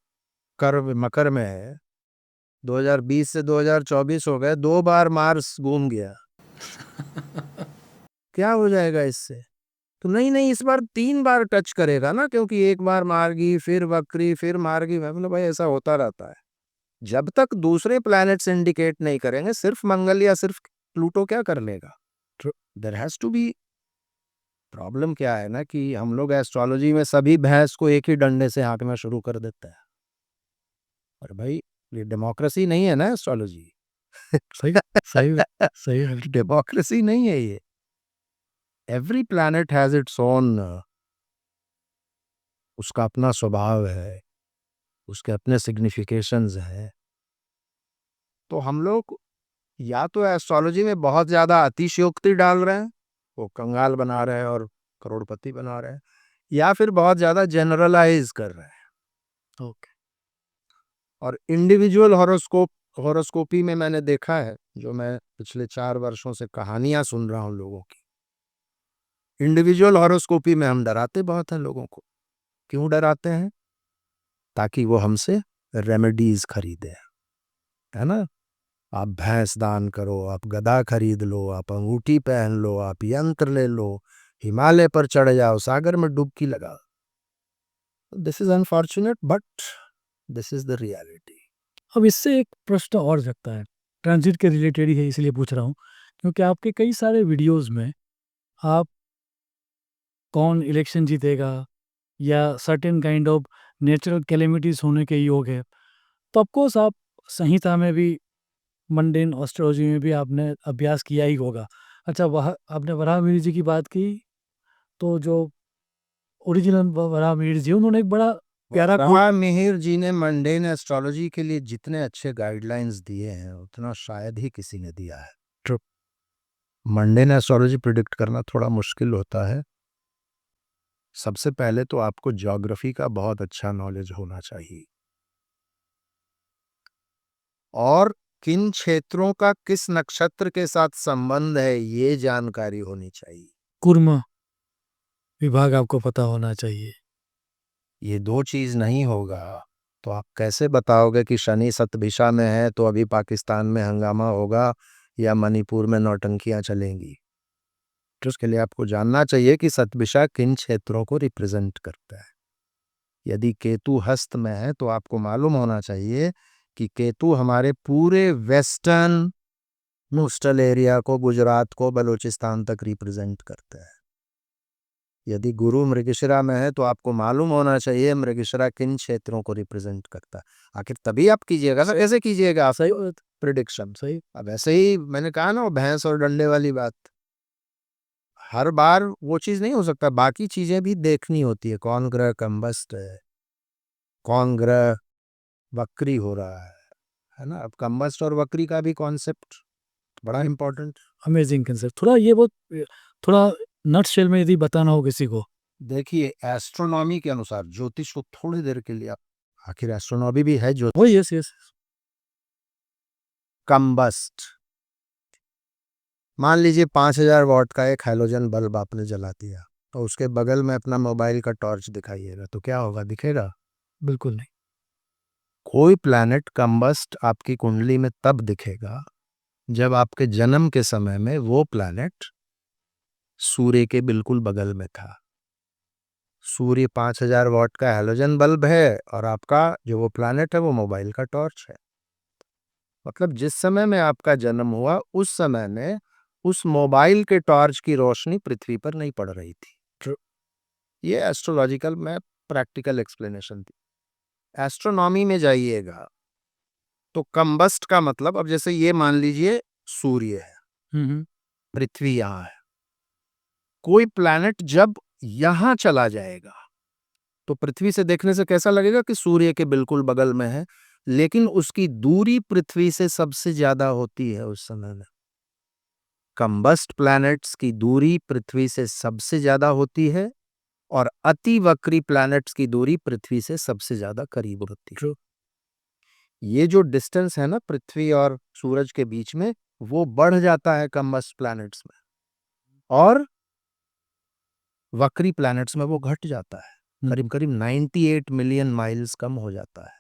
कर्व मकर में है, 2020 से 2024 हो गए, 2 बार मार्स घूम गया। क्या हो जाएगा इससे? तो नहीं इस बार 3 बार टच करेगा ना, क्योंकि एक बार मार्गी, फिर वक्री, फिर मार्गी। मैं बोला भाई ऐसा होता रहता है। जब तक दूसरे प्लैनेट्स इंडिकेट नहीं करेंगे, सिर्फ मंगल या सिर्फ प्लूटो क्या कर लेगा? There has to be. Problem क्या है ना कि हम लोग एस्ट्रोलॉजी में सभी भैंस को एक ही डंडे से हाँकना शुरू कर देते हैं। और भाई ये डेमोक्रेसी नहीं है ना एस्ट्रोलॉजी। सही सही सही है। डेमोक्रेसी नहीं है ये। Every planet has its own, उसका अपना स्वभाव है, उसके अपने सिग्निफिकेशंस हैं। तो हम लोग या तो एस्ट्रोलॉजी में बहुत ज्यादा अतिशयोक्ति डाल रहे हैं, वो कंगाल बना रहे हैं और करोड़पति बना रहे हैं, या फिर बहुत ज्यादा जनरलाइज कर रहे हैं। ओके। और इंडिविजुअल हॉरोस्कोपी में मैंने देखा है, जो मैं पिछले 4 वर्षों से कहानियां सुन रहा हूं लोगों की, इंडिविजुअल हॉरोस्कोपी में हम डराते बहुत हैं लोगों को। क्यों डराते हैं? ताकि वो हमसे रेमेडीज खरीदे, है ना। आप भैंस दान करो, आप गदा खरीद लो, आप अंगूठी पहन लो, आप यंत्र ले लो, हिमालय पर चढ़ जाओ, सागर में डुबकी लगाओ। This is unfortunate but this is the reality. अब इससे एक प्रश्न और जगता है, ट्रांजिट के रिलेटेड ही है इसलिए पूछ रहा हूँ, क्योंकि आपके कई सारे वीडियोस में आप कौन इलेक्शन जीतेगा या certain kind of natural calamities होने के योग है, तो ऑफकोर्स आप संहिता में भी, मंडेन एस्ट्रोलॉजी में भी आपने अभ्यास किया ही होगा। अच्छा, वह आपने वराह मिहिर जी की बात की, तो जो ओरिजिनल वराह मिहिर जी, उन्होंने एक बड़ा प्यारा वराह मिहिर जी ने मंडेन एस्ट्रोलॉजी के लिए जितने अच्छे गाइडलाइंस दिए हैं उतना शायद ही किसी ने दिया है। True. मंडेन एस्ट्रोलॉजी प्रिडिक्ट करना थोड़ा मुश्किल होता है। सबसे पहले तो आपको ज्योग्राफी का बहुत अच्छा नॉलेज होना चाहिए, और किन क्षेत्रों का किस नक्षत्र के साथ संबंध है ये जानकारी होनी चाहिए। कुर्म विभाग आपको पता होना चाहिए। ये 2 चीज नहीं होगा तो आप कैसे बताओगे कि शनि सतभिषा में है तो अभी पाकिस्तान में हंगामा होगा या मणिपुर में नौटंकियां चलेंगी। तो उसके लिए आपको जानना चाहिए कि सतभिषा किन क्षेत्रों को रिप्रेजेंट करता है। यदि केतु हस्त में है तो आपको मालूम होना चाहिए कि केतु हमारे पूरे वेस्टर्न कोस्टल एरिया को, गुजरात को, बलूचिस्तान तक रिप्रेजेंट करता है। यदि गुरु मृगशिरा में है तो आपको मालूम होना चाहिए मृगशिरा किन क्षेत्रों को रिप्रेजेंट करता है। आखिर तभी आप कीजिएगा सर, ऐसे कीजिएगा आप सही प्रिडिक्शन। सही। अब ऐसे ही मैंने कहा ना, वो भैंस और डंडे वाली बात, हर बार वो चीज नहीं हो सकता। बाकी चीजें भी देखनी होती है, कौन ग्रह कंबस्ट है, कौन ग्रह वक्री हो रहा है ना। अब कंबस्ट और वक्री का भी कॉन्सेप्ट बड़ा इंपॉर्टेंट। Amazing concept. थोड़ा ये बहुत, थोड़ा नट शेल में यदि बताना हो किसी को। देखिए, एस्ट्रोनॉमी के अनुसार, ज्योतिष को थोड़ी देर के लिए आप, आखिर एस्ट्रोनॉमी भी है वो ज्योतिष। Yes yes. कंबस्ट, मान लीजिए 5000 वॉट का एक हैलोजन बल्ब आपने जला दिया, तो उसके बगल में अपना मोबाइल का टॉर्च दिखाइएगा तो क्या होगा? दिखेगा? बिल्कुल नहीं। कोई प्लैनेट कंबस्ट आपकी कुंडली में तब दिखेगा जब आपके जन्म के समय में वो प्लैनेट सूर्य के बिल्कुल बगल में था। सूर्य 5000 वॉट का हैलोजन बल्ब है और आपका जो वो प्लैनेट है वो मोबाइल का टॉर्च है। मतलब जिस समय में आपका जन्म हुआ उस समय में उस मोबाइल के टॉर्च की रोशनी पृथ्वी पर नहीं पड़ रही थी। ये एस्ट्रोलॉजिकल में प्रैक्टिकल एक्सप्लेनेशन थी। एस्ट्रोनॉमी में जाइएगा तो कंबस्ट का मतलब, अब जैसे ये मान लीजिए सूर्य है, पृथ्वी यहां है, कोई प्लैनेट जब यहां चला जाएगा तो पृथ्वी से देखने से कैसा लगेगा कि सूर्य के बिल्कुल बगल में है, लेकिन उसकी दूरी पृथ्वी से सबसे ज्यादा होती है उस समय में। कंबस्ट प्लैनेट्स की दूरी पृथ्वी से सबसे ज्यादा होती है और अति वक्री प्लैनेट्स की दूरी पृथ्वी से सबसे ज्यादा करीब होती है। ये जो डिस्टेंस है ना पृथ्वी और सूरज के बीच में, वो बढ़ जाता है कंबस्ट प्लैनेट्स में, और वक्री प्लैनेट्स में वो घट जाता है, करीब करीब 98 मिलियन माइल्स कम हो जाता है।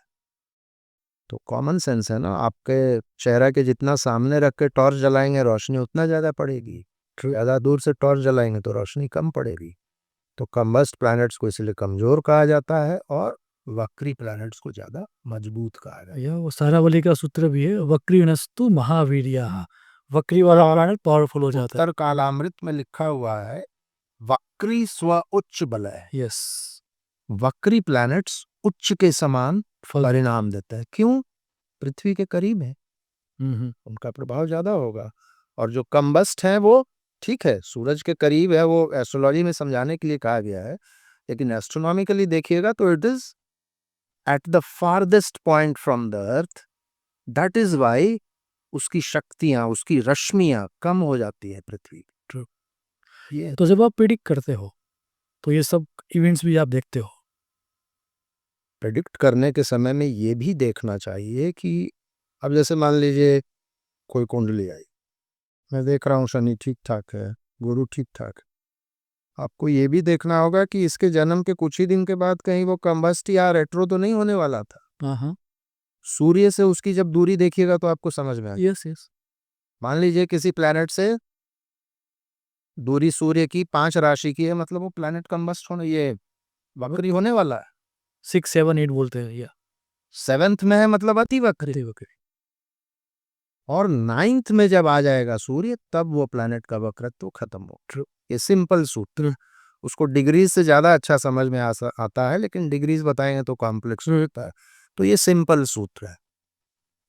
तो कॉमन सेंस है ना, आपके चेहरा के जितना सामने रख के टॉर्च जलाएंगे रोशनी उतना ज्यादा पड़ेगी, ज्यादा दूर से टॉर्च जलाएंगे तो रोशनी कम पड़ेगी। तो कंबस्ट प्लैनेट्स को इसलिए कमजोर कहा जाता है और वक्री प्लैनेट्स को ज्यादा मजबूत कहा जाता है। या वो सारावली का सूत्र भी है, वक्री नस्तु महावीर्याः, वक्री वाला प्लैनेट पावरफुल हो जाता है। उत्तर कालामृत में लिखा हुआ है वक्री स्व उच्च बलय। यस, वक्री प्लैनेट्स उच्च के समान फल। परिणाम देते हैं। क्यों? पृथ्वी के करीब है, हम्म, उनका प्रभाव ज्यादा होगा। और जो कंबस्ट है वो ठीक है, सूरज के करीब है, वो एस्ट्रोलॉजी में समझाने के लिए कहा गया है, लेकिन एस्ट्रोनॉमिकली देखिएगा तो it is at the farthest point from the earth. That is why उसकी शक्तियां, उसकी रश्मियां कम हो जाती है पृथ्वी True. ये तो जब आप प्रिडिक्ट करते हो तो ये सब इवेंट्स भी आप देखते हो? प्रेडिक्ट करने के समय में ये भी देखना चाहिए कि अब जैसे मान लीजिए कोई कुंडली आई, मैं देख रहा हूँ शनि ठीक ठाक है, गुरु ठीक ठाक है। आपको ये भी देखना होगा कि इसके जन्म के कुछ ही दिन के बाद कहीं वो कंबस्ट या रेट्रो तो नहीं होने वाला था। हाँ, सूर्य से उसकी जब दूरी देखिएगा तो आपको समझ में आएगा। Yes yes. मान लीजिए किसी प्लैनेट से दूरी सूर्य की 5 राशि की है, मतलब वो प्लैनेट कंबस्ट होने, ये वक्री होने वाला है। 6, 7, 8 बोलते हैं या 7th में है मतलब अति वक्री, अति वक्री। और 9th में जब आ जाएगा सूर्य तब वो प्लैनेट का वक्रत्व खत्म हो। ये सिंपल सूत्र, उसको डिग्रीज से ज्यादा अच्छा समझ में आता है, लेकिन डिग्रीज बताएंगे तो कॉम्प्लेक्स होता है। तो ये सिंपल सूत्र है।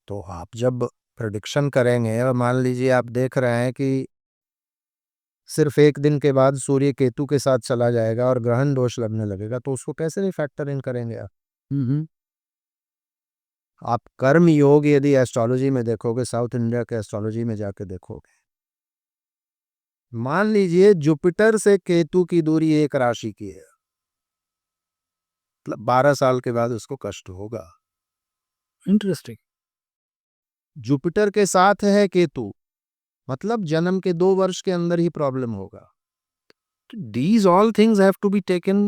तो आप जब प्रेडिक्शन करेंगे और मान लीजिए आप देख रहे हैं कि सिर्फ एक दिन के बाद सूर्य केतु के साथ चला जाएगा और ग्रहण दोष लगने लगेगा, तो उसको कैसे नहीं फैक्टर इन करेंगे आप? आप कर्म योग यदि एस्ट्रोलॉजी में देखोगे, साउथ इंडिया के एस्ट्रोलॉजी में जाके देखोगे, मान लीजिए जुपिटर से केतु की दूरी एक राशि की है, मतलब 12 साल के बाद उसको कष्ट होगा। इंटरेस्टिंग। जुपिटर के साथ है केतु, मतलब जन्म के 2 वर्ष के अंदर ही प्रॉब्लम होगा। These all things have to be taken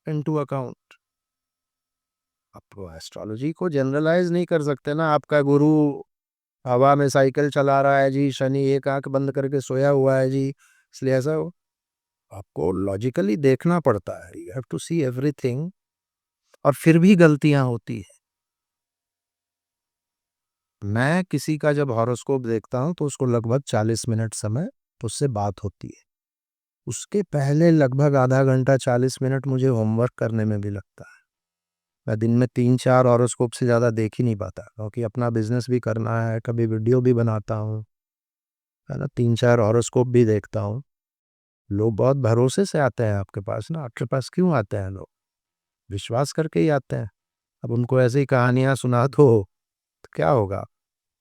into account. आप एस्ट्रोलॉजी को जनरलाइज नहीं कर सकते ना। आपका गुरु हवा में साइकिल चला रहा है जी, शनि एक आंख बंद करके सोया हुआ है जी, इसलिए ऐसा हो। आपको लॉजिकली देखना पड़ता है, you have to see everything, और फिर भी गलतियां होती है। मैं किसी का जब हॉरोस्कोप देखता हूं तो उसको लगभग 40 मिनट समय उससे बात होती है। उसके पहले लगभग आधा घंटा 40 मिनट मुझे होमवर्क करने में भी लगता है। मैं दिन में 3-4 हॉरोस्कोप से ज़्यादा देख ही नहीं पाता, क्योंकि अपना बिजनेस भी करना है, कभी वीडियो भी बनाता हूँ, है ना, 3-4 हॉरोस्कोप भी देखता हूँ। लोग बहुत भरोसे से आते हैं आपके पास ना। आपके पास क्यों आते हैं लोग? विश्वास करके ही आते हैं। अब उनको ऐसी कहानियां सुना दो तो क्या होगा?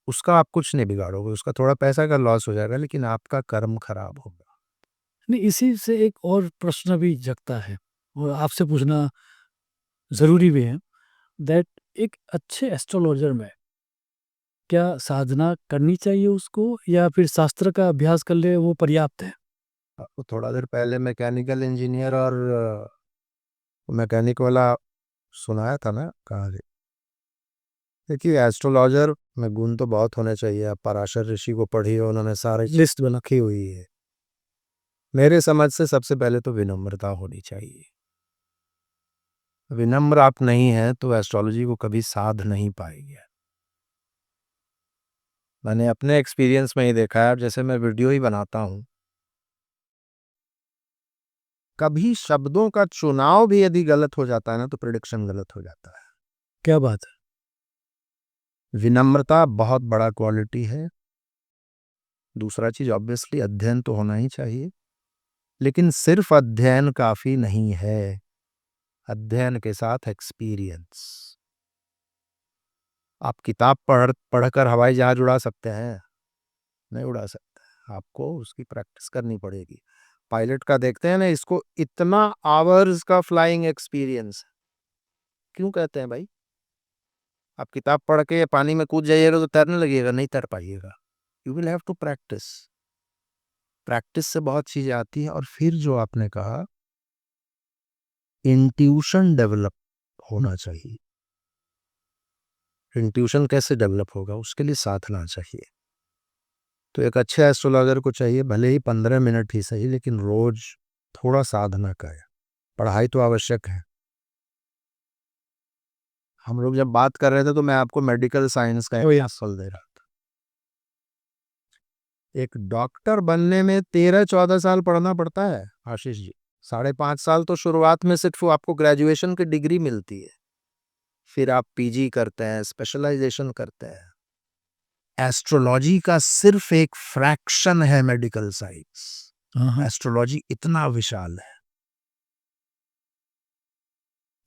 उसका आप कुछ नहीं बिगाड़ोगे, उसका थोड़ा पैसा का लॉस हो जाएगा, लेकिन आपका कर्म खराब होगा। नहीं, इसी से एक और प्रश्न भी जगता है और आपसे पूछना ज़रूरी भी है, दैट एक अच्छे एस्ट्रोलॉजर में क्या साधना करनी चाहिए उसको, या फिर शास्त्र का अभ्यास कर ले वो पर्याप्त है? आपको थोड़ा देर पहले मैकेनिकल इंजीनियर और मैकेनिक वाला सुनाया था ना कहानी। देखिए, एस्ट्रोलॉजर में गुण तो बहुत होने चाहिए। आप पराशर ऋषि को पढ़िए, उन्होंने सारी लिस्ट बना रखी हुई है। मेरे समझ से सबसे पहले तो विनम्रता होनी चाहिए। विनम्र आप नहीं है तो एस्ट्रोलॉजी को कभी साध नहीं पाएंगे। मैंने अपने एक्सपीरियंस में ही देखा है, जैसे मैं वीडियो ही बनाता हूँ, कभी शब्दों का चुनाव भी यदि गलत हो जाता है ना तो प्रेडिक्शन गलत हो जाता है। क्या बात है। विनम्रता बहुत बड़ा क्वालिटी है। दूसरा चीज ऑब्वियसली अध्ययन तो होना ही चाहिए, लेकिन सिर्फ अध्ययन काफी नहीं है। अध्ययन के साथ एक्सपीरियंस। आप किताब पढ़कर हवाई जहाज उड़ा सकते हैं? नहीं उड़ा सकते। आपको उसकी प्रैक्टिस करनी पड़ेगी। पायलट का देखते हैं ना, इसको इतना आवर्स का फ्लाइंग एक्सपीरियंस। क्यों कहते हैं भाई? आप किताब पढ़ के पानी में कूद जाइएगा तो तैरने लगिएगा? नहीं तैर पाइएगा। You will have to practice. Practice से बहुत चीजें आती हैं। और फिर जो आपने कहा, इंट्यूशन डेवलप होना चाहिए। इंट्यूशन कैसे डेवलप होगा? उसके लिए साधना चाहिए। तो एक अच्छे एस्ट्रोलॉजर को चाहिए, भले ही 15 मिनट ही सही, लेकिन रोज थोड़ा साधना करें। पढ़ाई तो आवश्यक है। हम लोग जब बात कर रहे थे तो मैं आपको मेडिकल साइंस का एग्जाम्पल दे रहा था। एक डॉक्टर बनने में 13-14 साल पढ़ना पड़ता है आशीष जी। 5.5 साल तो शुरुआत में सिर्फ आपको ग्रेजुएशन की डिग्री मिलती है, फिर आप पीजी करते हैं, स्पेशलाइजेशन करते हैं। एस्ट्रोलॉजी का सिर्फ एक फ्रैक्शन है मेडिकल साइंस। एस्ट्रोलॉजी इतना विशाल है।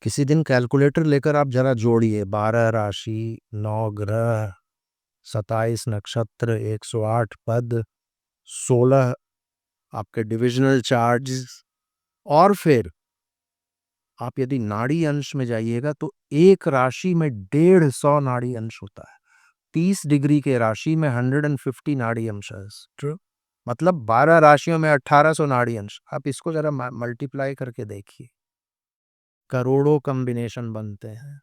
किसी दिन कैलकुलेटर लेकर आप जरा जोड़िए 12 राशि, 9 ग्रह, 27 नक्षत्र, 108 पद, 16 आपके डिविजनल चार्ट्स, और फिर आप यदि नाड़ी अंश में जाइएगा तो एक राशि में 150 नाड़ी अंश होता है। 30 डिग्री के राशि में 150 नाड़ी अंश है। मतलब 12 राशियों में 1800 नाड़ी अंश। आप इसको जरा मल्टीप्लाई करके देखिए, करोड़ों कॉम्बिनेशन बनते हैं।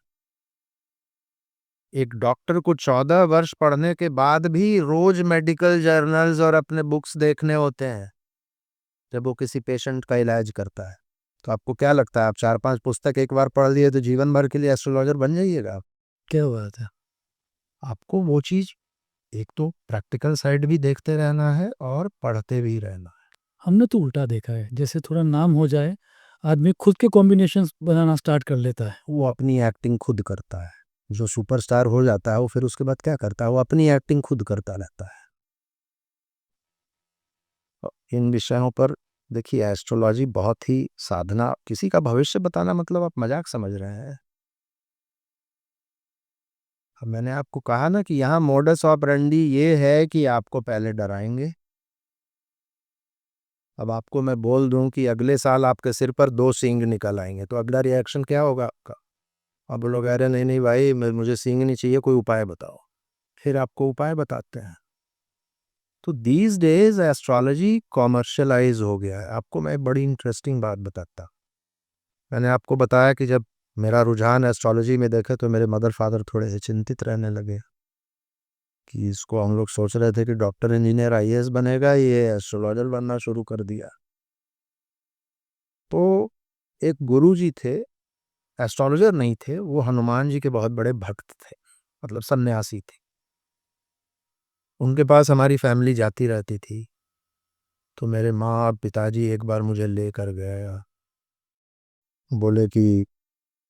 एक डॉक्टर को 14 वर्ष पढ़ने के बाद भी रोज मेडिकल जर्नल्स और अपने बुक्स देखने होते हैं जब वो किसी पेशेंट का इलाज करता है। तो आपको क्या लगता है, आप 4-5 पुस्तक एक बार पढ़ लिए तो जीवन भर के लिए एस्ट्रोलॉजर बन जाइएगा? क्या बात है। आपको वो चीज, एक तो प्रैक्टिकल साइड भी देखते रहना है और पढ़ते भी रहना है। हमने तो उल्टा देखा है, जैसे थोड़ा नाम हो जाए आदमी खुद के कॉम्बिनेशंस बनाना स्टार्ट कर लेता है। वो अपनी एक्टिंग खुद करता है। जो सुपरस्टार हो जाता है वो फिर उसके बाद क्या करता है, वो अपनी एक्टिंग खुद करता रहता है। इन विषयों पर देखिए, एस्ट्रोलॉजी बहुत ही साधना, किसी का भविष्य बताना मतलब आप मजाक समझ रहे हैं। अब मैंने आपको कहा ना कि यहाँ मोडस ऑपरेंडी ये है कि आपको पहले डराएंगे। अब आपको मैं बोल दूं कि अगले साल आपके सिर पर 2 सींग निकल आएंगे, तो अगला रिएक्शन क्या होगा आपका? अब लोग कह रहे नहीं नहीं भाई, मुझे सींग नहीं चाहिए, कोई उपाय बताओ। फिर आपको उपाय बताते हैं। तो दीज डेज एस्ट्रोलॉजी कॉमर्शलाइज हो गया है। आपको मैं एक बड़ी इंटरेस्टिंग बात बताता। मैंने आपको बताया कि जब मेरा रुझान एस्ट्रोलॉजी में देखा तो मेरे मदर फादर थोड़े से चिंतित रहने लगे कि इसको, हम लोग सोच रहे थे कि डॉक्टर इंजीनियर आईएएस बनेगा, ये एस्ट्रोलॉजर बनना शुरू कर दिया। तो एक गुरुजी थे, एस्ट्रोलॉजर नहीं थे, वो हनुमान जी के बहुत बड़े भक्त थे, मतलब सन्यासी थे। उनके पास हमारी फैमिली जाती रहती थी। तो मेरे माँ और पिताजी एक बार मुझे लेकर गए, बोले कि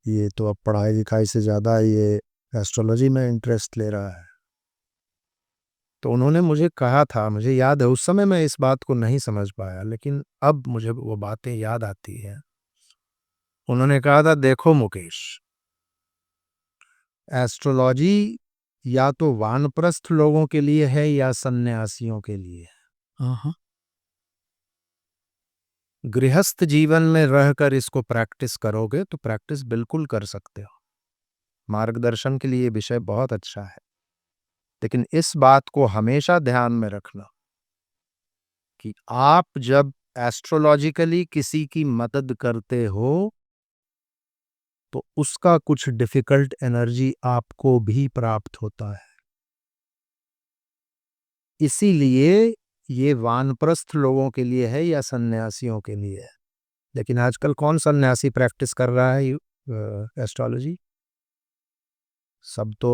ये तो अब पढ़ाई लिखाई से ज़्यादा ये एस्ट्रोलॉजी में इंटरेस्ट ले रहा है। तो उन्होंने मुझे कहा था, मुझे याद है उस समय मैं इस बात को नहीं समझ पाया, लेकिन अब मुझे वो बातें याद आती हैं। उन्होंने कहा था, देखो मुकेश, एस्ट्रोलॉजी या तो वानप्रस्थ लोगों के लिए है या सन्यासियों के लिए है। हाँ। गृहस्थ जीवन में रहकर इसको प्रैक्टिस करोगे तो प्रैक्टिस बिल्कुल कर सकते हो। मार्गदर्शन के लिए विषय बहुत अच्छा है, लेकिन इस बात को हमेशा ध्यान में रखना कि आप जब एस्ट्रोलॉजिकली किसी की मदद करते हो तो उसका कुछ डिफिकल्ट एनर्जी आपको भी प्राप्त होता है। इसीलिए ये वानप्रस्थ लोगों के लिए है या सन्यासियों के लिए है। लेकिन आजकल कौन सन्यासी प्रैक्टिस कर रहा है एस्ट्रोलॉजी? सब तो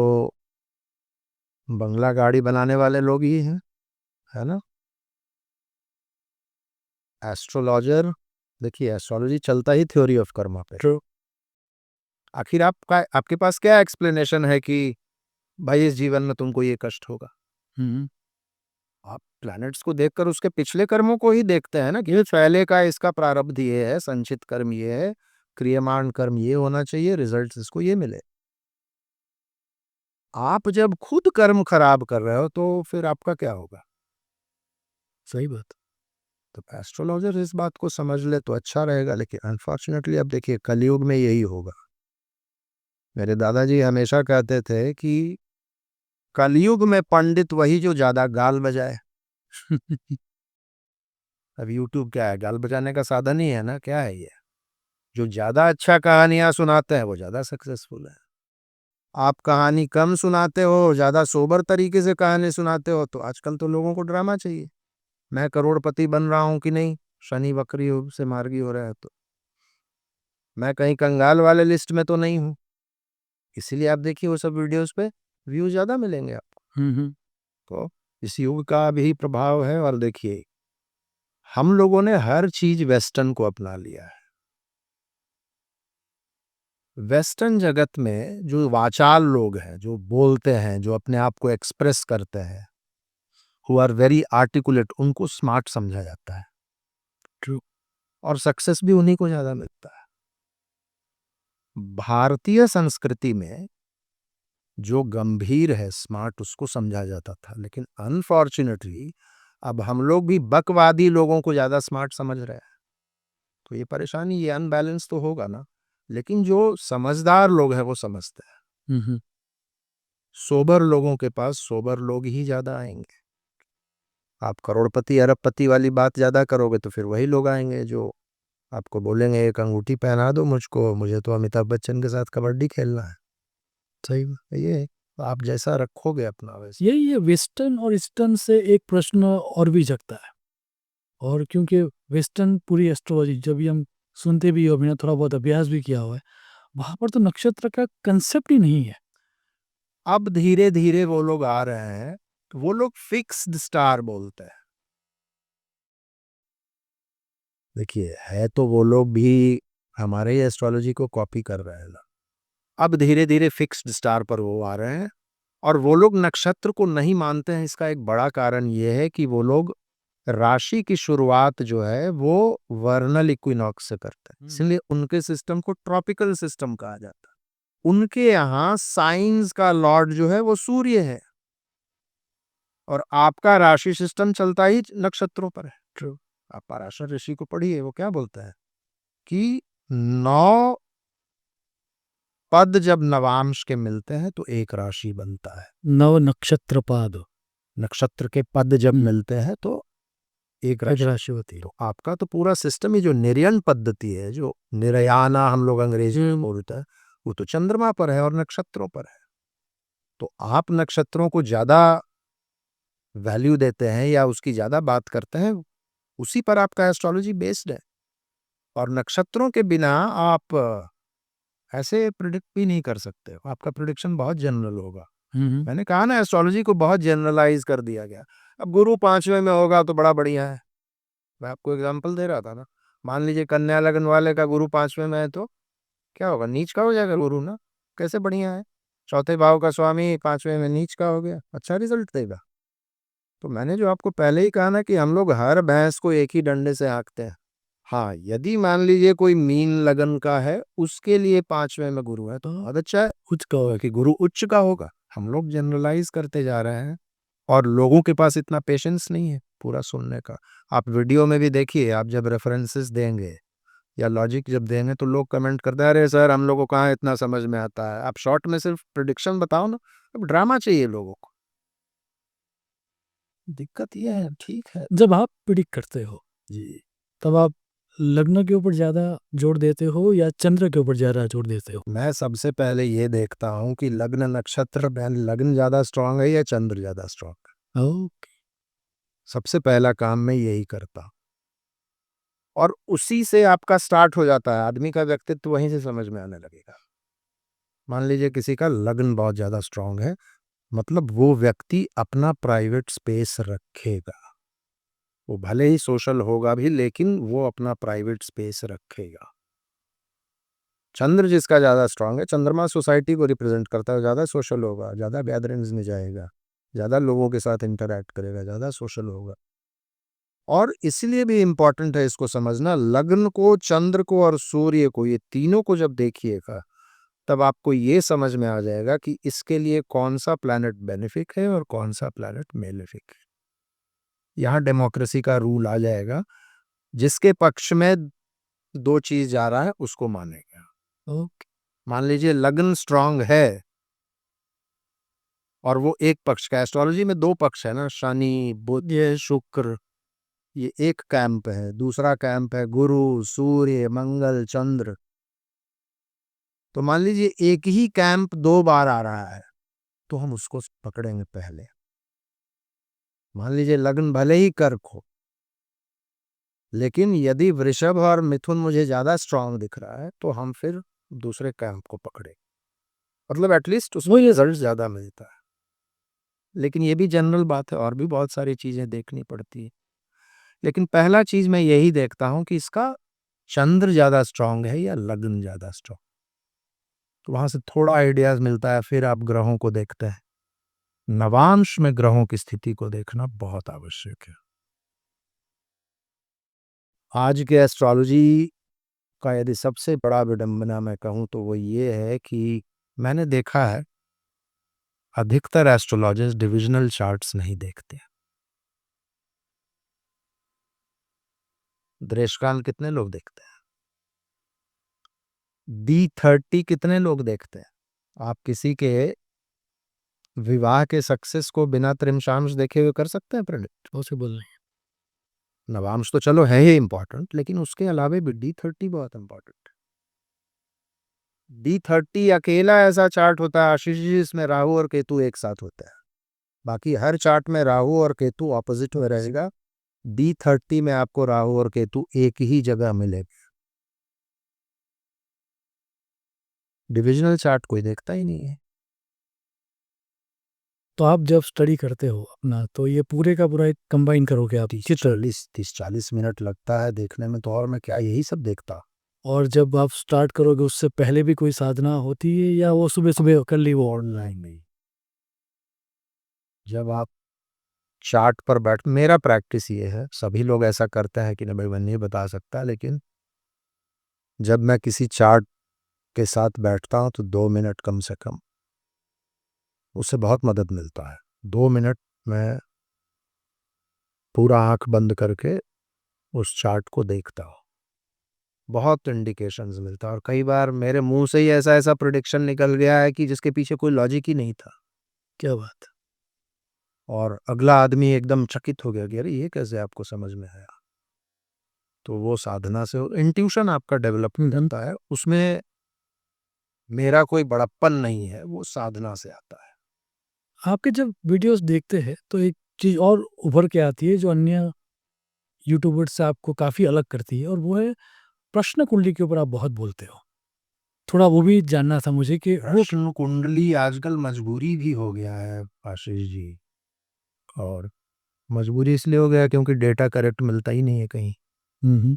बंगला गाड़ी बनाने वाले लोग ही हैं, है ना। एस्ट्रोलॉजर, देखिए एस्ट्रोलॉजी चलता ही थ्योरी ऑफ कर्मा पे। ट्रू। आखिर आपके पास क्या एक्सप्लेनेशन है कि भाई इस जीवन में तुमको ये कष्ट होगा? आप प्लैनेट्स को देखकर उसके पिछले कर्मों को ही देखते हैं ना, कि पहले का इसका प्रारब्ध ये है, संचित कर्म ये है, क्रियमाण कर्म ये होना चाहिए, रिजल्ट इसको ये मिले। आप जब खुद कर्म खराब कर रहे हो तो फिर आपका क्या होगा? सही बात। तो एस्ट्रोलॉजर इस बात को समझ ले तो अच्छा रहेगा, लेकिन अनफॉर्चुनेटली अब देखिए कलयुग में यही होगा। मेरे दादाजी हमेशा कहते थे कि कलयुग में पंडित वही जो ज्यादा गाल बजाए। अब यूट्यूब क्या है, गाल बजाने का साधन ही है ना, क्या है ये? जो ज्यादा अच्छा कहानियां सुनाते हैं वो ज्यादा सक्सेसफुल है। आप कहानी कम सुनाते हो, ज्यादा सोबर तरीके से कहानी सुनाते हो, तो आजकल तो लोगों को ड्रामा चाहिए। मैं करोड़पति बन रहा हूं कि नहीं, शनि वक्री से मार्गी हो रहा है तो मैं कहीं कंगाल वाले लिस्ट में तो नहीं हूं, इसीलिए आप देखिए वो सब वीडियोस पे व्यू ज्यादा मिलेंगे आपको। तो इस युग का भी प्रभाव है। और देखिए हम लोगों ने हर चीज वेस्टर्न को अपना लिया है। वेस्टर्न जगत में जो वाचाल लोग हैं, जो बोलते हैं, जो अपने आप को एक्सप्रेस करते हैं, हु आर वेरी आर्टिकुलेट, उनको स्मार्ट समझा जाता है। ट्रू। और सक्सेस भी उन्हीं को ज्यादा मिलता है। भारतीय संस्कृति में जो गंभीर है, स्मार्ट, उसको समझा जाता था, लेकिन अनफॉर्चुनेटली अब हम लोग भी बकवादी लोगों को ज्यादा स्मार्ट समझ रहे हैं। तो ये परेशानी, ये अनबैलेंस तो होगा ना। लेकिन जो समझदार लोग हैं वो समझते हैं। सोबर लोगों के पास सोबर लोग ही ज्यादा आएंगे। आप करोड़पति अरबपति वाली बात ज्यादा करोगे तो फिर वही लोग आएंगे जो आपको बोलेंगे एक अंगूठी पहना दो मुझको, मुझे तो अमिताभ बच्चन के साथ कबड्डी खेलना है। सही ये है। आप जैसा रखोगे अपना वैसे। यही है, वेस्टर्न और ईस्टर्न से एक प्रश्न और भी जगता है। और क्योंकि वेस्टर्न पूरी एस्ट्रोलॉजी जब भी हम सुनते भी हो, मैंने थोड़ा बहुत अभ्यास भी किया हुआ है, वहां पर तो नक्षत्र का कंसेप्ट ही नहीं है। अब धीरे धीरे वो लोग आ रहे हैं, वो लोग फिक्स्ड स्टार बोलते हैं। देखिए है तो वो लोग भी हमारे ही एस्ट्रोलॉजी को कॉपी कर रहे हैं ना। अब धीरे धीरे फिक्स्ड स्टार पर वो आ रहे हैं। और वो लोग नक्षत्र को नहीं मानते हैं। इसका एक बड़ा कारण ये है कि वो लोग राशि की शुरुआत जो है वो वर्नल इक्विनॉक्स से करते हैं, इसलिए उनके सिस्टम को ट्रॉपिकल सिस्टम कहा जाता है। उनके यहाँ साइंस का लॉर्ड जो है वो सूर्य है, और आपका राशि सिस्टम चलता ही नक्षत्रों पर है। ट्रू। आप पराशर ऋषि को पढ़िए, वो क्या बोलता है कि 9 पद जब नवांश के मिलते हैं तो एक राशि बनता है। नव नक्षत्र पाद, नक्षत्र के पद जब मिलते हैं तो एक राशि होती है। तो आपका तो पूरा सिस्टम ही जो निर्यन पद्धति है, जो निर्याना हम लोग अंग्रेजी में बोलते हैं, वो तो चंद्रमा पर है और नक्षत्रों पर है। तो आप नक्षत्रों को ज्यादा वैल्यू देते हैं या उसकी ज्यादा बात करते हैं, उसी पर आपका एस्ट्रोलॉजी बेस्ड है। और नक्षत्रों के बिना आप ऐसे प्रिडिक्ट भी नहीं कर सकते हो। आपका प्रिडिक्शन बहुत जनरल होगा। मैंने कहा ना, एस्ट्रोलॉजी को बहुत जनरलाइज कर दिया गया। अब गुरु 5वें में होगा तो बड़ा बढ़िया है। मैं आपको एग्जांपल दे रहा था ना, मान लीजिए कन्या लगन वाले का गुरु 5वें में है तो क्या होगा, नीच का हो जाएगा गुरु ना। कैसे बढ़िया है। चौथे भाव का स्वामी 5वें में नीच का हो गया, अच्छा रिजल्ट देगा। तो मैंने जो आपको पहले ही कहा ना कि हम लोग हर भैंस को एक ही डंडे से हाँकते हैं। हाँ, यदि मान लीजिए कोई मीन लगन का है, उसके लिए 5वें में गुरु है तो बहुत अच्छा है, उच्च का होगा कि गुरु उच्च का होगा। हम लोग जनरलाइज करते जा रहे हैं और लोगों के पास इतना पेशेंस नहीं है पूरा सुनने का। आप वीडियो में भी देखिए, आप जब रेफरेंसेस देंगे या लॉजिक जब देंगे तो लोग कमेंट करते हैं, अरे सर हम लोग को कहाँ इतना समझ में आता है, आप शॉर्ट में सिर्फ प्रिडिक्शन बताओ ना। अब ड्रामा चाहिए लोगों को। दिक्कत ये है। ठीक है जब आप प्रिडिक्ट करते हो जी, तब आप लग्न के ऊपर ज्यादा जोर देते हो या चंद्र के ऊपर ज्यादा जोर देते हो? मैं सबसे पहले ये देखता हूँ कि लग्न नक्षत्र में लग्न ज्यादा स्ट्रांग है या चंद्र ज्यादा स्ट्रांग है। ओके। सबसे पहला काम मैं यही करता हूँ, और उसी से आपका स्टार्ट हो जाता है। आदमी का व्यक्तित्व वहीं से समझ में आने लगेगा। मान लीजिए किसी का लग्न बहुत ज्यादा स्ट्रांग है, मतलब वो व्यक्ति अपना प्राइवेट स्पेस रखेगा। वो भले ही सोशल होगा भी, लेकिन वो अपना प्राइवेट स्पेस रखेगा। चंद्र जिसका ज्यादा स्ट्रांग है, चंद्रमा सोसाइटी को रिप्रेजेंट करता है, ज्यादा सोशल होगा, ज्यादा गैदरिंग्स में जाएगा, ज्यादा लोगों के साथ इंटरैक्ट करेगा, ज्यादा सोशल होगा। और इसलिए भी इंपॉर्टेंट है इसको समझना, लग्न को, चंद्र को और सूर्य को, ये तीनों को जब देखिएगा तब आपको ये समझ में आ जाएगा कि इसके लिए कौन सा प्लैनेट बेनिफिक है और कौन सा प्लैनेट मेलेफिक है। यहाँ डेमोक्रेसी का रूल आ जाएगा। जिसके पक्ष में दो चीज जा रहा है उसको मानेगा। ओके। मान लीजिए लग्न स्ट्रांग है और वो एक पक्ष का, एस्ट्रोलॉजी में दो पक्ष है ना, शनि बुध शुक्र, ये एक कैंप है। दूसरा कैंप है गुरु सूर्य मंगल चंद्र। तो मान लीजिए एक ही कैंप 2 बार आ रहा है तो हम उसको पकड़ेंगे पहले। मान लीजिए लग्न भले ही कर्क हो, लेकिन यदि वृषभ और मिथुन मुझे ज़्यादा स्ट्रांग दिख रहा है तो हम फिर दूसरे कैंप को पकड़े, मतलब एटलीस्ट उसमें रिजल्ट ज़्यादा मिलता है। लेकिन ये भी जनरल बात है, और भी बहुत सारी चीज़ें देखनी पड़ती है। लेकिन पहला चीज़ मैं यही देखता हूँ कि इसका चंद्र ज़्यादा स्ट्रांग है या लग्न ज़्यादा स्ट्रांग, तो वहाँ से थोड़ा आइडियाज़ मिलता है। फिर आप ग्रहों को देखते हैं। नवांश में ग्रहों की स्थिति को देखना बहुत आवश्यक है। आज के एस्ट्रोलॉजी का यदि सबसे बड़ा विडंबना मैं कहूँ तो वो ये है कि मैंने देखा है अधिकतर एस्ट्रोलॉजर्स डिविजनल चार्ट्स नहीं देखते। दृष्टांत कितने लोग देखते हैं? D30 कितने लोग देखते हैं? आप किसी के विवाह के सक्सेस को बिना त्रिमशांश देखे हुए कर सकते हैं प्रेडिक्ट? पॉसिबल नहीं। नवांश तो चलो है ही इंपॉर्टेंट, लेकिन उसके अलावा भी D30 बहुत इंपॉर्टेंट। D30 अकेला ऐसा चार्ट होता है आशीष जी जिसमें राहु और केतु एक साथ होता है। बाकी हर चार्ट में राहु और केतु ऑपोजिट में रहेगा। D30 में आपको राहु और केतु एक ही जगह मिलेगा। डिविजनल चार्ट कोई देखता ही नहीं है। तो आप जब स्टडी करते हो अपना, तो ये पूरे का पूरा एक कंबाइन करोगे आप चित्र, 30-40 मिनट लगता है देखने में, तो और मैं क्या यही सब देखता। और जब आप स्टार्ट करोगे उससे पहले भी कोई साधना होती है या वो सुबह सुबह कर ली वो? ऑनलाइन नहीं। जब आप चार्ट पर बैठ, मेरा प्रैक्टिस ये है, सभी लोग ऐसा करते हैं कि नहीं मैं नहीं बता सकता, लेकिन जब मैं किसी चार्ट के साथ बैठता हूँ तो 2 मिनट कम से कम, उससे बहुत मदद मिलता है। 2 मिनट में पूरा आंख बंद करके उस चार्ट को देखता हूँ, बहुत इंडिकेशंस मिलता है। और कई बार मेरे मुंह से ही ऐसा ऐसा प्रेडिक्शन निकल गया है कि जिसके पीछे कोई लॉजिक ही नहीं था। क्या बात है। और अगला आदमी एकदम चकित हो गया कि अरे ये कैसे आपको समझ में आया। तो वो साधना से इंट्यूशन आपका डेवलपमेंट होता है, उसमें मेरा कोई बड़प्पन नहीं है, वो साधना से आता है। आपके जब वीडियोस देखते हैं तो एक चीज़ और उभर के आती है जो अन्य यूट्यूबर्स से आपको काफ़ी अलग करती है, और वो है प्रश्न कुंडली के ऊपर आप बहुत बोलते हो। थोड़ा वो भी जानना था मुझे कि वो प्रश्न कुंडली आजकल मजबूरी भी हो गया है आशीष जी, और मजबूरी इसलिए हो गया क्योंकि डेटा करेक्ट मिलता ही नहीं है कहीं।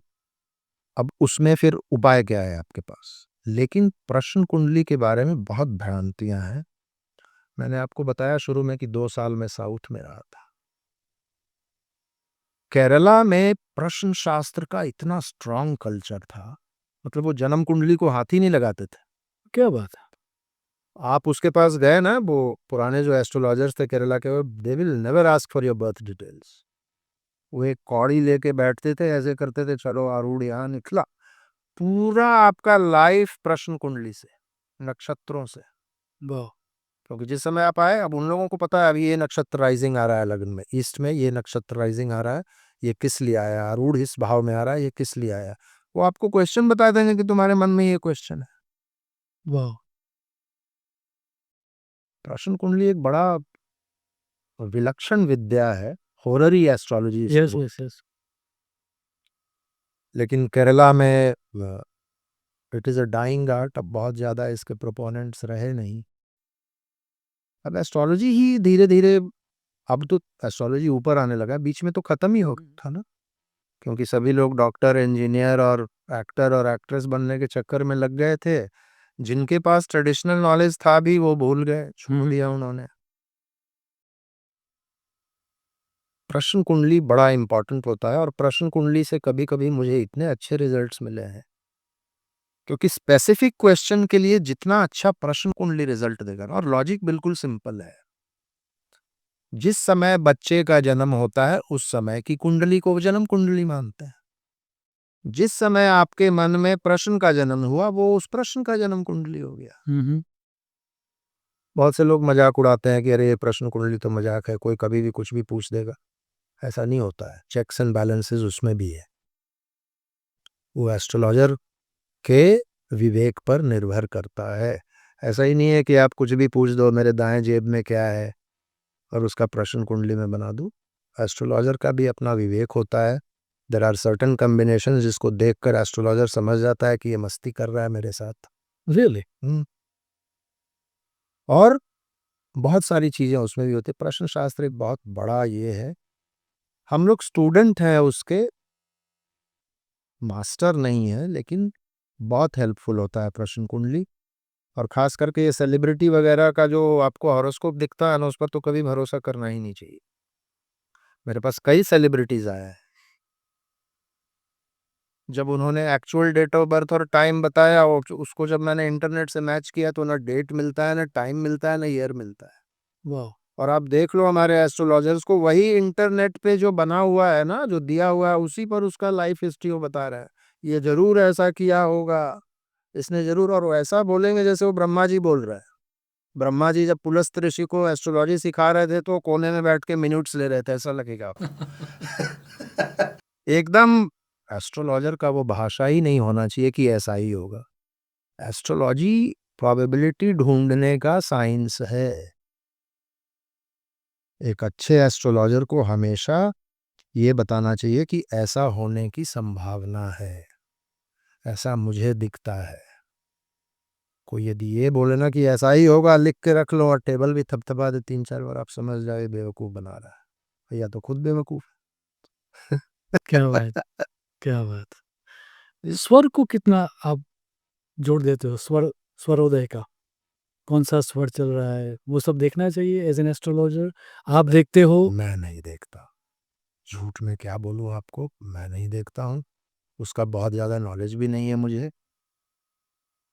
अब उसमें फिर उपाय क्या है आपके पास? लेकिन प्रश्न कुंडली के बारे में बहुत भ्रांतियां हैं। मैंने आपको बताया शुरू में कि 2 साल में साउथ में रहा था। केरला में प्रश्न शास्त्र का इतना स्ट्रांग कल्चर था, मतलब वो जन्म कुंडली को हाथ ही नहीं लगाते थे। क्या बात है। आप उसके पास गए ना, वो पुराने जो एस्ट्रोलॉजर्स थे केरला के, वो they will never ask for your birth details. वो एक कौड़ी लेके बैठते थे, ऐसे करते थे, चलो आरूढ़ यहाँ निकला, पूरा आपका लाइफ प्रश्न कुंडली से, नक्षत्रों से। वाह। क्योंकि जिस समय आप आए, अब उन लोगों को पता है अभी ये नक्षत्र राइजिंग आ रहा है लग्न में, ईस्ट में ये नक्षत्र राइजिंग आ रहा है, ये किस लिए आया, आरूढ़ इस भाव में आ रहा है, ये किस लिए आया। वो आपको क्वेश्चन बता देंगे कि तुम्हारे मन में ये क्वेश्चन है। वाह। प्रश्न कुंडली एक बड़ा विलक्षण विद्या है, हॉररी एस्ट्रोलॉजी यस इसको। Yes yes. लेकिन केरला में it is a dying art, अब बहुत ज़्यादा इसके प्रोपोनेंट्स रहे नहीं। अब एस्ट्रोलॉजी ही धीरे धीरे, अब तो एस्ट्रोलॉजी ऊपर आने लगा, बीच में तो खत्म ही हो गया था ना, क्योंकि सभी लोग डॉक्टर, इंजीनियर और एक्टर और एक्ट्रेस बनने के चक्कर में लग गए थे। जिनके पास ट्रेडिशनल नॉलेज था भी वो भूल गए, छोड़ दिया उन्होंने। प्रश्न कुंडली बड़ा इंपॉर्टेंट होता है, और प्रश्न कुंडली से कभी कभी मुझे इतने अच्छे रिजल्ट्स मिले हैं, क्योंकि स्पेसिफिक क्वेश्चन के लिए जितना अच्छा प्रश्न कुंडली रिजल्ट देगा ना, और लॉजिक बिल्कुल सिंपल है। जिस समय बच्चे का जन्म होता है उस समय की कुंडली को जन्म कुंडली मानते हैं। जिस समय आपके मन में प्रश्न का जन्म हुआ वो उस प्रश्न का जन्म कुंडली हो गया। बहुत से लोग मजाक उड़ाते हैं कि अरे ये प्रश्न कुंडली तो मजाक है, कोई कभी भी कुछ भी पूछ देगा। ऐसा नहीं होता है, चेक्स एंड बैलेंसेस उसमें भी है। वो एस्ट्रोलॉजर के विवेक पर निर्भर करता है। ऐसा ही नहीं है कि आप कुछ भी पूछ दो, मेरे दाएं जेब में क्या है, और उसका प्रश्न कुंडली में बना दूं। एस्ट्रोलॉजर का भी अपना विवेक होता है, देयर आर सर्टेन कॉम्बिनेशंस जिसको देखकर एस्ट्रोलॉजर समझ जाता है कि ये मस्ती कर रहा है मेरे साथ। रियली? और बहुत सारी चीज़ें उसमें भी होती है। प्रश्न शास्त्र एक बहुत बड़ा ये है, हम लोग स्टूडेंट हैं उसके, मास्टर नहीं है, लेकिन बहुत हेल्पफुल होता है प्रश्न कुंडली। और खास करके ये सेलिब्रिटी वगैरह का जो आपको हॉरोस्कोप दिखता है ना, उस पर तो कभी भरोसा करना ही नहीं चाहिए। मेरे पास कई सेलिब्रिटीज आए हैं, जब उन्होंने एक्चुअल डेट ऑफ बर्थ और टाइम बताया, और उसको जब मैंने इंटरनेट से मैच किया तो ना डेट मिलता है, ना टाइम मिलता है, ना ईयर मिलता है। वाह! और आप देख लो हमारे एस्ट्रोलॉजर्स को, वही इंटरनेट पे जो बना हुआ है ना, जो दिया हुआ है, उसी पर उसका लाइफ हिस्ट्री वो बता रहा है। ये जरूर ऐसा किया होगा, इसने जरूर, और वो ऐसा बोलेंगे जैसे वो ब्रह्मा जी बोल रहा है। ब्रह्मा जी जब पुलस्त्य ऋषि को एस्ट्रोलॉजी सिखा रहे थे तो कोने में बैठ के मिनट्स ले रहे थे, ऐसा लगेगा आपको। एकदम एस्ट्रोलॉजर का वो भाषा ही नहीं होना चाहिए कि ऐसा ही होगा। एस्ट्रोलॉजी प्रोबेबिलिटी ढूंढने का साइंस है। एक अच्छे एस्ट्रोलॉजर को हमेशा ये बताना चाहिए कि ऐसा होने की संभावना है, ऐसा मुझे दिखता है। कोई यदि ये बोले ना कि ऐसा ही होगा, लिख के रख लो, और टेबल भी थपथपा दे 3-4 बार, आप समझ जाए बेवकूफ़ बना रहा है, या तो खुद बेवकूफ़। क्या बात! क्या बात! स्वर को कितना आप जोड़ देते हो? स्वरोदय का? कौन-सा स्वर चल रहा है, वो सब देखना चाहिए एज़ एन एस्ट्रोलॉजर? आप देखते हो? मैं नहीं देखता, झूठ में क्या बोलूँ आपको, मैं नहीं देखता हूँ, उसका बहुत ज़्यादा नॉलेज भी नहीं है मुझे।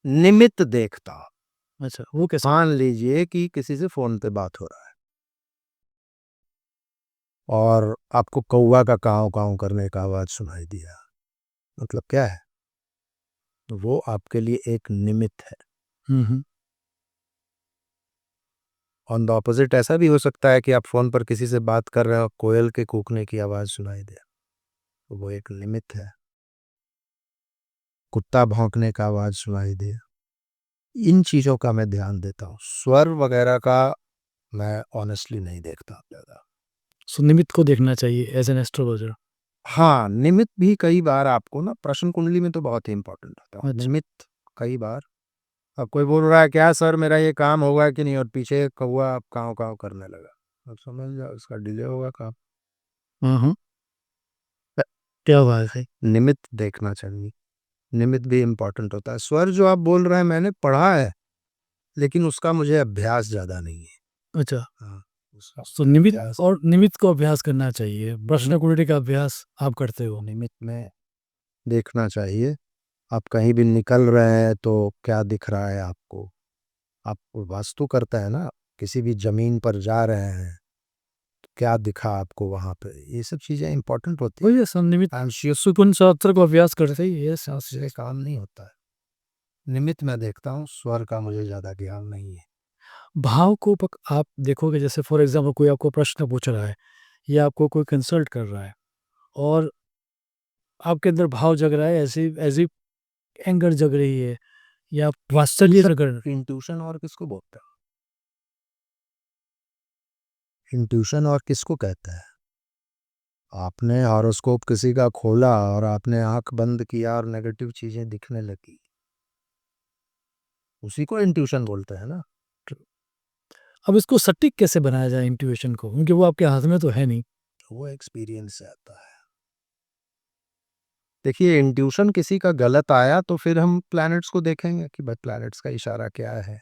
निमित्त देखता हूँ। अच्छा, वो कैसे? मान लीजिए कि किसी से फ़ोन पे बात हो रहा है और आपको कौवा का काँव-काँव करने का आवाज़ सुनाई दिया, मतलब क्या है? वो आपके लिए एक निमित्त है। हुँ, हुँ। ऑन द ऑपोजिट ऐसा भी हो सकता है कि आप फ़ोन पर किसी से बात कर रहे हो, कोयल के कूकने की आवाज़ सुनाई दे, तो वो एक निमित्त है। कुत्ता भौंकने का आवाज़ सुनाई दे, इन चीज़ों का मैं ध्यान देता हूँ। स्वर वगैरह का मैं ऑनेस्टली नहीं देखता ज़्यादा। सो निमित्त को देखना चाहिए एज़ एन एस्ट्रोलॉजर। हाँ, निमित्त भी कई बार आपको ना प्रश्न कुंडली में तो बहुत ही इम्पोर्टेंट होता है। अच्छा। निमित्त कई बार, अब कोई बोल रहा है क्या सर मेरा ये काम होगा कि नहीं, और पीछे कौवा काँव-काँव करने लगा, अब समझ जाओ इसका डिले होगा काम। हाँ, हाँ। क्या बात है! निमित्त देखना चाहिए, निमित्त भी इम्पोर्टेंट होता है। स्वर जो आप बोल रहे हैं मैंने पढ़ा है, लेकिन उसका मुझे अभ्यास ज़्यादा नहीं है। अच्छा, हाँ, उसका सो निमित्त अभ्यास और निमित्त को अभ्यास करना चाहिए। प्रश्न कुंडली का अभ्यास आप करते हो? निमित्त में देखना चाहिए। आप कहीं भी निकल रहे हैं तो क्या दिख रहा है आपको? आप वास्तु करते हैं ना, किसी भी ज़मीन पर जा रहे हैं, तो क्या दिखा आपको वहाँ पे? ये सब चीज़ें इम्पोर्टेंट होती हैं। वही है निमित्त कॉन्शियस सुकून शास्त्र को अभ्यास करते ही ये से काम नहीं होता है। निमित्त मैं देखता हूँ, स्वर का मुझे ज़्यादा ज्ञान नहीं है। भाव को आप देखोगे, जैसे फॉर एग्ज़ाम्पल कोई आपको प्रश्न पूछ रहा है या आपको कोई कंसल्ट कर रहा है और आपके अंदर भाव जग रहा है, ऐसी एंगर जग रही है या वात्सल्य जग रहा है। इंट्यूशन और किसको बोलते हैं? इंट्यूशन और किसको कहते हैं? आपने हॉरोस्कोप किसी का खोला और आपने आँख बंद किया और नेगेटिव चीज़ें दिखने लगी, उसी को इंट्यूशन बोलते हैं ना। अब इसको सटीक कैसे बनाया जाए इंट्यूशन को? क्योंकि वो आपके हाथ में तो है नहीं। वो एक्सपीरियंस से आता है। देखिए इंट्यूशन किसी का गलत आया तो फिर हम प्लैनेट्स को देखेंगे कि भाई प्लैनेट्स का इशारा क्या है।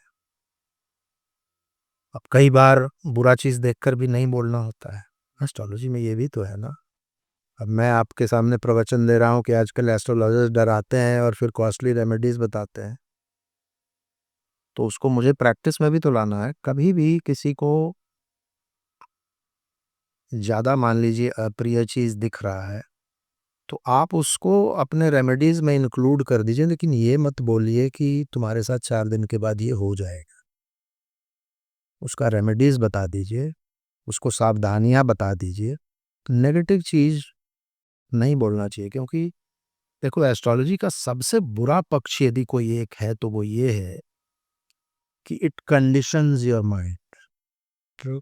अब कई बार बुरा चीज़ देखकर भी नहीं बोलना होता है। एस्ट्रोलॉजी में ये भी तो है ना। अब मैं आपके सामने प्रवचन दे रहा हूँ कि आजकल एस्ट्रोलॉजर्स डराते हैं और फिर कॉस्टली रेमेडीज बताते हैं, तो उसको मुझे प्रैक्टिस में भी तो लाना है। कभी भी किसी को ज़्यादा मान लीजिए अप्रिय चीज़ दिख रहा है, तो आप उसको अपने रेमेडीज़ में इंक्लूड कर दीजिए, लेकिन ये मत बोलिए कि तुम्हारे साथ 4 दिन के बाद ये हो जाएगा। उसका रेमेडीज़ बता दीजिए, उसको सावधानियाँ बता दीजिए। नेगेटिव चीज़ नहीं बोलना चाहिए, क्योंकि देखो एस्ट्रोलॉजी का सबसे बुरा पक्ष यदि कोई एक है तो वो ये है कि it conditions your mind. True.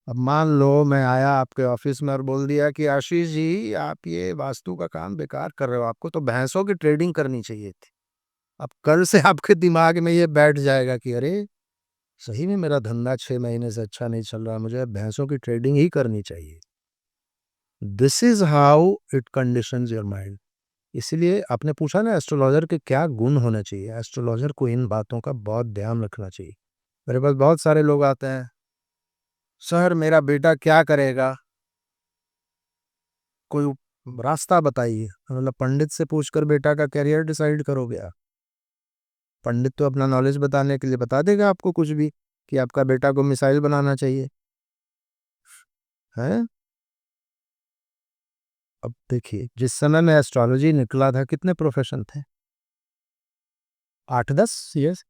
अब मान लो मैं आया आपके ऑफिस में और बोल दिया कि आशीष जी आप ये वास्तु का काम बेकार कर रहे हो, आपको तो भैंसों की ट्रेडिंग करनी चाहिए थी। अब कल से आपके दिमाग में ये बैठ जाएगा कि अरे सही में मेरा धंधा 6 महीने से अच्छा नहीं चल रहा, मुझे भैंसों की ट्रेडिंग ही करनी चाहिए। This is how it conditions your mind. इसलिए आपने पूछा ना एस्ट्रोलॉजर के क्या गुण होने चाहिए, एस्ट्रोलॉजर को इन बातों का बहुत ध्यान रखना चाहिए। मेरे पास बहुत सारे लोग आते हैं, सर मेरा बेटा क्या करेगा, कोई रास्ता बताइए। मतलब पंडित से पूछकर बेटा का करियर डिसाइड करोगे आप? पंडित तो अपना नॉलेज बताने के लिए बता देगा आपको कुछ भी, कि आपका बेटा को मिसाइल बनाना चाहिए है। अब देखिए जिस समय में एस्ट्रोलॉजी निकला था कितने प्रोफेशन थे, 8-10। यस,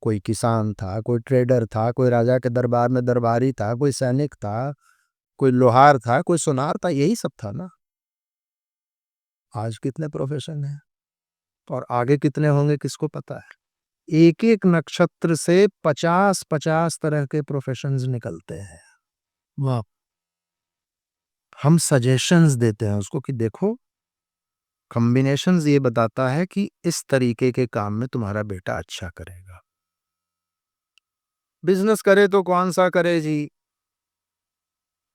कोई किसान था, कोई ट्रेडर था, कोई राजा के दरबार में दरबारी था, कोई सैनिक था, कोई लोहार था, कोई सुनार था, यही सब था ना। आज कितने प्रोफेशन हैं और आगे कितने होंगे किसको पता है। एक एक नक्षत्र से 50-50 तरह के प्रोफेशंस निकलते हैं। वाह। हम सजेशंस देते हैं उसको कि देखो कॉम्बिनेशंस ये बताता है कि इस तरीके के काम में तुम्हारा बेटा अच्छा करेगा। बिजनेस करे तो कौन सा करे जी,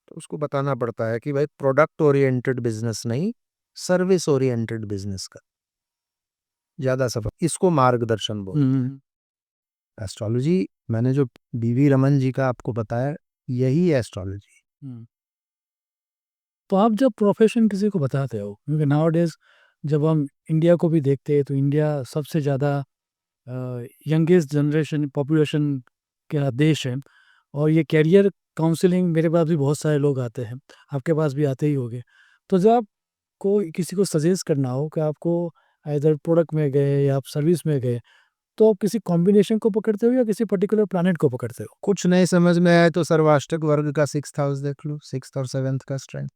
तो उसको बताना पड़ता है कि भाई प्रोडक्ट ओरिएंटेड बिजनेस नहीं, सर्विस ओरिएंटेड बिजनेस का ज्यादा सफल, इसको मार्गदर्शन बोल। एस्ट्रोलॉजी मैंने जो बीवी रमन जी का आपको बताया यही है एस्ट्रोलॉजी। तो आप जब प्रोफेशन किसी को बताते हो, क्योंकि नाउ डेज जब हम इंडिया को भी देखते हैं तो इंडिया सबसे ज़्यादा यंगेस्ट जनरेशन पॉपुलेशन का देश है, और ये कैरियर काउंसलिंग मेरे पास भी बहुत सारे लोग आते हैं, आपके पास भी आते ही होंगे। तो जब आपको किसी को सजेस्ट करना हो कि आपको इधर प्रोडक्ट में गए या आप सर्विस में गए, तो आप किसी कॉम्बिनेशन को पकड़ते हो या किसी पर्टिकुलर प्लैनेट को पकड़ते हो? कुछ नहीं समझ में आए तो सर्वाष्टक वर्ग का 6th हाउस देख लो, 6th और 7th का स्ट्रेंथ।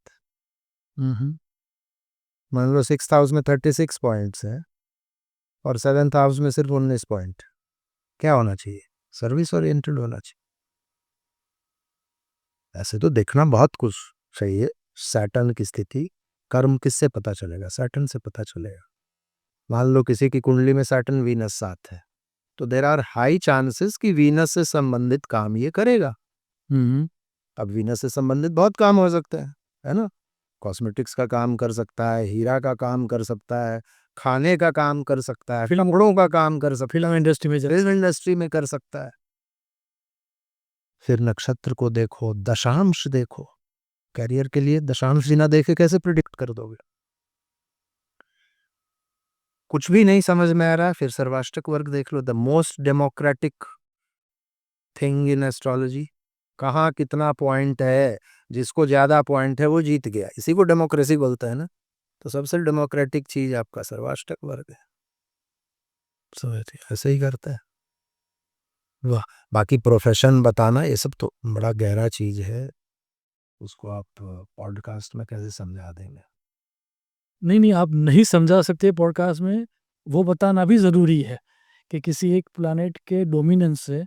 मान लो 6th हाउस में 36 पॉइंट्स हैं और 7th हाउस में सिर्फ 19 पॉइंट, क्या होना चाहिए? सर्विस ओरिएंटेड होना चाहिए। ऐसे तो देखना बहुत कुछ चाहिए। सैटर्न की स्थिति, कर्म किससे पता चलेगा? सैटर्न से पता चलेगा। मान लो किसी की कुंडली में सैटर्न वीनस साथ है, तो देर आर हाई चांसेस कि वीनस से संबंधित काम ये करेगा। अब वीनस से संबंधित बहुत काम हो सकते हैं, है ना। कॉस्मेटिक्स का काम कर सकता है, हीरा का काम कर सकता है, खाने का काम कर सकता है, फिल्मों का काम कर सकता है, फिल्म इंडस्ट्री में कर सकता है। फिर नक्षत्र को देखो, दशांश देखो। करियर के लिए दशांश जी ना देखे कैसे प्रिडिक्ट कर दोगे? कुछ भी नहीं समझ में आ रहा है, फिर सर्वाष्टक वर्ग देख लो। The most democratic thing in astrology, कहाँ कितना पॉइंट है, जिसको ज्यादा पॉइंट है वो जीत गया, इसी को डेमोक्रेसी बोलते हैं ना। तो सबसे डेमोक्रेटिक चीज आपका सर्वाष्टक वर्ग है। ऐसे ही करता है। वाह। बाकी प्रोफेशन बताना ये सब तो बड़ा गहरा चीज है, उसको आप पॉडकास्ट में कैसे समझा देंगे? नहीं, आप नहीं समझा सकते पॉडकास्ट में। वो बताना भी ज़रूरी है कि किसी एक प्लैनेट के डोमिनेंस से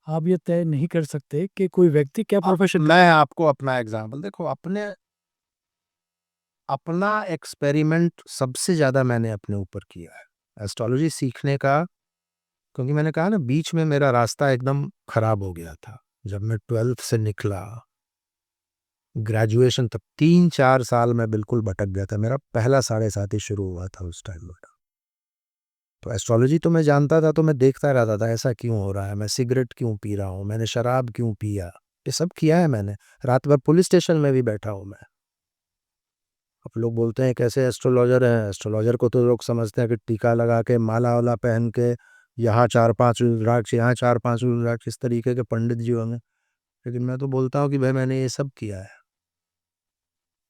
आप ये तय नहीं कर सकते कि कोई व्यक्ति क्या प्रोफेशन। मैं आपको अपना एग्जांपल देखो, अपना एक्सपेरिमेंट सबसे ज्यादा मैंने अपने ऊपर किया है एस्ट्रोलॉजी सीखने का। क्योंकि मैंने कहा ना बीच में मेरा रास्ता एकदम खराब हो गया था। जब मैं 12th से निकला, ग्रेजुएशन तक 3-4 साल में बिल्कुल भटक गया था। मेरा पहला 7.5 शुरू हुआ था उस टाइम में। तो एस्ट्रोलॉजी तो मैं जानता था, तो मैं देखता रहता था ऐसा क्यों हो रहा है, मैं सिगरेट क्यों पी रहा हूँ, मैंने शराब क्यों पिया, ये सब किया है मैंने। रात भर पुलिस स्टेशन में भी बैठा हूँ मैं। अब लोग बोलते हैं कैसे एस्ट्रोलॉजर हैं, एस्ट्रोलॉजर को तो लोग समझते हैं कि टीका लगा के माला वाला पहन के यहाँ 4-5 रुद्राक्ष, यहाँ 4-5 रुद्राक्ष, इस तरीके के पंडित जी होंगे। लेकिन मैं तो बोलता हूँ कि भाई मैंने ये सब किया है,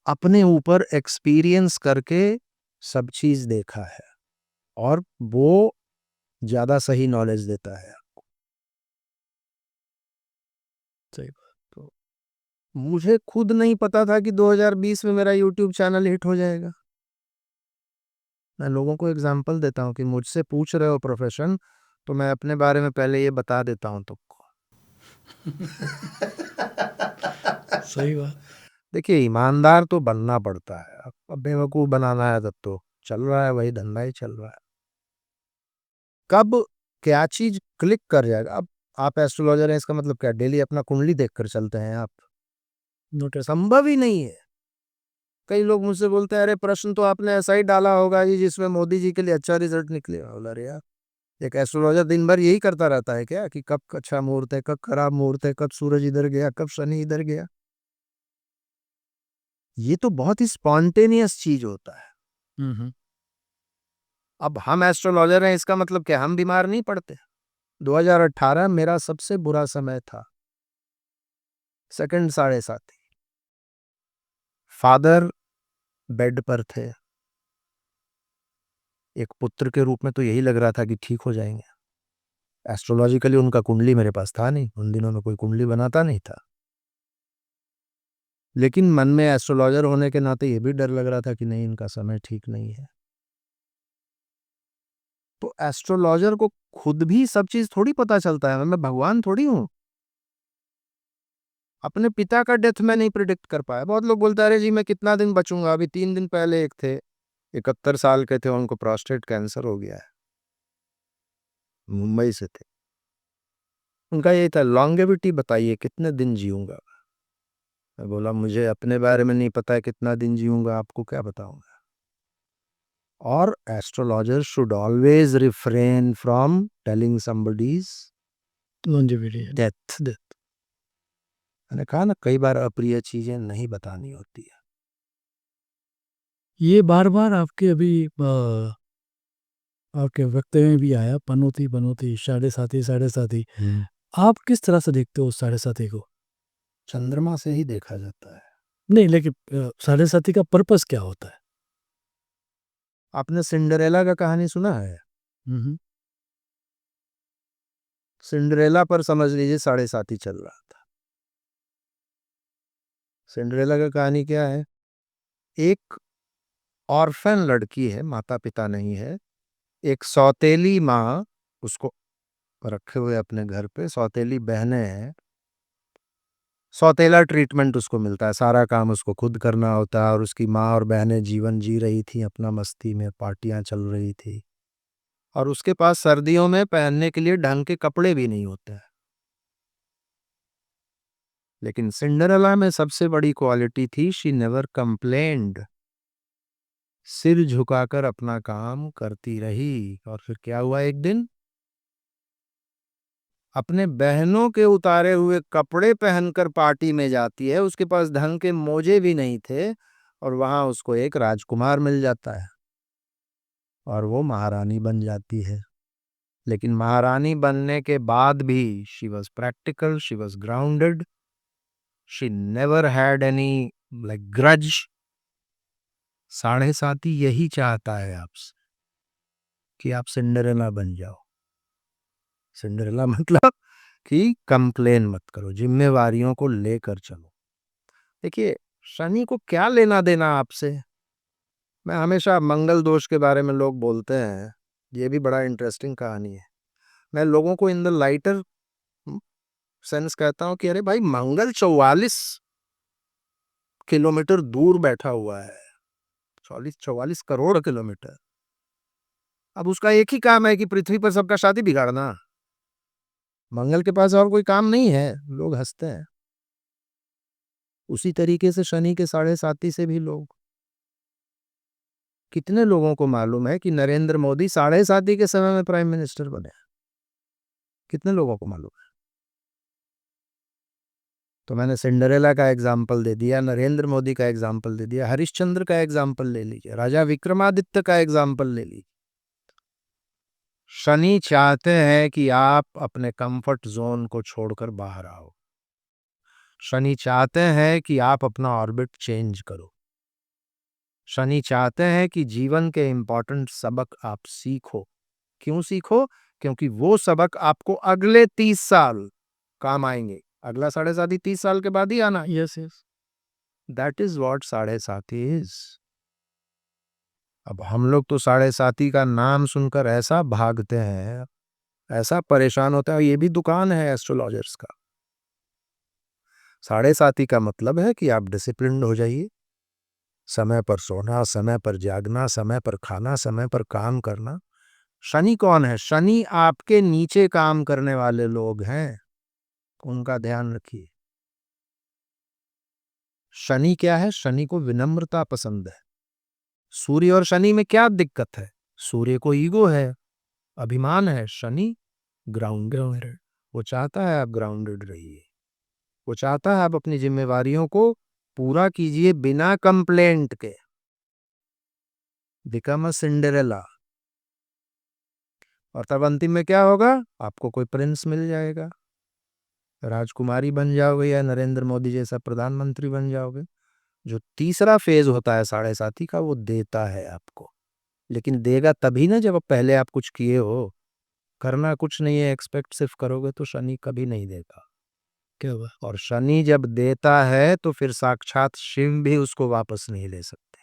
अपने ऊपर एक्सपीरियंस करके सब चीज देखा है, और वो ज्यादा सही नॉलेज देता है आपको। सही बात। तो मुझे खुद नहीं पता था कि 2020 में मेरा यूट्यूब चैनल हिट हो जाएगा। मैं लोगों को एग्जांपल देता हूँ कि मुझसे पूछ रहे हो प्रोफेशन, तो मैं अपने बारे में पहले ये बता देता हूँ तुमको। सही बात। देखिए ईमानदार तो बनना पड़ता है, अब बेवकूफ़ बनाना है तब तो चल रहा है, वही धंधा ही चल रहा है। कब क्या चीज़ क्लिक कर जाएगा? अब आप एस्ट्रोलॉजर हैं इसका मतलब क्या डेली अपना कुंडली देखकर चलते हैं आप? नोटिस। संभव ही नहीं है। कई लोग मुझसे बोलते हैं, "अरे प्रश्न तो आपने ऐसा ही डाला होगा जी जिसमें मोदी जी के लिए अच्छा रिज़ल्ट निकले।" बोला, "अरे यार, एक एस्ट्रोलॉजर दिन भर यही करता रहता है क्या कि कब अच्छा मुहूर्त है, कब खराब मुहूर्त है, कब सूरज इधर गया, कब शनि इधर गया?" ये तो बहुत ही स्पॉन्टेनियस चीज़ होता है। हुँ, हुँ। अब हम एस्ट्रोलॉजर हैं इसका मतलब क्या हम बीमार नहीं पड़ते? 2018 मेरा सबसे बुरा समय था। सेकंड साढ़े साथी। फादर बेड पर थे। एक पुत्र के रूप में तो यही लग रहा था कि ठीक हो जाएँगे। एस्ट्रोलॉजिकली उनका कुंडली मेरे पास था नहीं, उन दिनों में कोई कुंडली बनाता नहीं था। लेकिन मन में एस्ट्रोलॉजर होने के नाते ये भी डर लग रहा था कि नहीं इनका समय ठीक नहीं है। तो एस्ट्रोलॉजर को खुद भी सब चीज़ थोड़ी पता चलता है, मैं भगवान थोड़ी हूँ। अपने पिता का डेथ मैं नहीं प्रेडिक्ट कर पाया। बहुत लोग बोलते हैं, "अरे जी मैं कितना दिन बचूँगा?" अभी 3 दिन पहले एक थे, 71 साल के थे, उनको प्रोस्टेट कैंसर हो गया है। मुंबई से थे। उनका यही था लॉन्गेविटी बताइए कितने दिन जीऊँगा? मैं बोला मुझे अपने बारे में नहीं पता है कितना दिन जीऊँगा, आपको क्या बताऊँगा? और astrologer should always refrain from telling somebody's longevity. Death. मैंने कहा ना कई बार अप्रिय चीज़ें नहीं बतानी होती है। ये बार-बार आपके अभी आपके वक्तव्य में भी आया पनौती, बनौती, साढ़े साथी। आप किस तरह से देखते हो उस साढ़े साथी को? चंद्रमा से ही देखा जाता है। नहीं, लेकिन साढ़े साथी का पर्पस क्या होता है? आपने सिंड्रेला का कहानी सुना है? हुँ, हुँ। सिंड्रेला पर समझ लीजिए साढ़े साथी चल रहा था। सिंड्रेला का कहानी क्या है? एक ऑर्फन लड़की है, माता-पिता नहीं है। एक सौतेली माँ उसको रखे हुए अपने घर पे, सौतेली बहनें हैं। सौतेला ट्रीटमेंट उसको मिलता है, सारा काम उसको खुद करना होता है और उसकी माँ और बहनें जीवन जी रही थीं अपना मस्ती में, पार्टियाँ चल रही थी। और उसके पास सर्दियों में पहनने के लिए ढंग के कपड़े भी नहीं होते हैं। लेकिन सिंड्रेला में सबसे बड़ी क्वालिटी थी शी नेवर कंप्लेन्ड। सिर झुकाकर अपना काम करती रही और फिर क्या हुआ एक दिन? अपने बहनों के उतारे हुए कपड़े पहनकर पार्टी में जाती है, उसके पास ढंग के मोजे भी नहीं थे और वहां उसको एक राजकुमार मिल जाता है और वो महारानी बन जाती है। लेकिन महारानी बनने के बाद भी she was practical, she was grounded, she never had any like grudge. साढ़े साथी यही चाहता है आपसे कि आप सिंड्रेला बन जाओ। सिंड्रेला मतलब कि कंप्लेन मत करो, जिम्मेवारियों को लेकर चलो। देखिए शनि को क्या लेना देना आपसे? मैं हमेशा मंगल दोष के बारे में लोग बोलते हैं, ये भी बड़ा इंटरेस्टिंग कहानी है। मैं लोगों को इन द लाइटर सेंस कहता हूँ कि अरे भाई मंगल 44 किलोमीटर दूर बैठा हुआ है, 44 करोड़ किलोमीटर। अब उसका एक ही काम है कि पृथ्वी पर सबका शादी बिगाड़ना। मंगल के पास और कोई काम नहीं है, लोग हंसते हैं। उसी तरीके से शनि के साढ़े साथी से भी लोग, कितने लोगों को मालूम है कि नरेंद्र मोदी साढ़े साथी के समय में प्राइम मिनिस्टर बने? कितने लोगों को मालूम है? तो मैंने सिंड्रेला का एग्जाम्पल दे दिया, नरेंद्र मोदी का एग्जाम्पल दे दिया, हरिश्चंद्र का एग्जाम्पल ले लीजिए, राजा विक्रमादित्य का एग्जाम्पल ले लीजिए। शनि चाहते हैं कि आप अपने कंफर्ट जोन को छोड़कर बाहर आओ। शनि चाहते हैं कि आप अपना ऑर्बिट चेंज करो। शनि चाहते हैं कि जीवन के इंपॉर्टेंट सबक आप सीखो। क्यों सीखो? क्योंकि वो सबक आपको अगले 30 साल काम आएंगे। अगला साढ़े साथी 30 साल के बाद ही आना। Yes, yes. That is what साढ़े साथी इज। अब हम लोग तो साढ़े साथी का नाम सुनकर ऐसा भागते हैं, ऐसा परेशान होता है। ये भी दुकान है एस्ट्रोलॉजर्स का। साढ़े साथी का मतलब है कि आप डिसिप्लिन्ड हो जाइए, समय पर सोना, समय पर जागना, समय पर खाना, समय पर काम करना। शनि कौन है? शनि आपके नीचे काम करने वाले लोग हैं, उनका ध्यान रखिए। शनि क्या है? शनि को विनम्रता पसंद है। सूर्य और शनि में क्या दिक्कत है? सूर्य को ईगो है, अभिमान है। शनि ग्राउंडेड, वो चाहता है आप ग्राउंडेड रहिए, वो चाहता है आप अपनी जिम्मेवारियों को पूरा कीजिए बिना कंप्लेंट के। Become a Cinderella. और तब अंतिम में क्या होगा? आपको कोई प्रिंस मिल जाएगा, राजकुमारी बन जाओगे या नरेंद्र मोदी जैसा प्रधानमंत्री बन जाओगे। जो तीसरा फेज होता है साढ़े साथी का, वो देता है आपको, लेकिन देगा तभी ना जब पहले आप कुछ किए हो। करना कुछ नहीं है, एक्सपेक्ट सिर्फ करोगे तो शनि कभी नहीं देगा। क्या हुआ? और शनि जब देता है तो फिर साक्षात शिव भी उसको वापस नहीं ले सकते।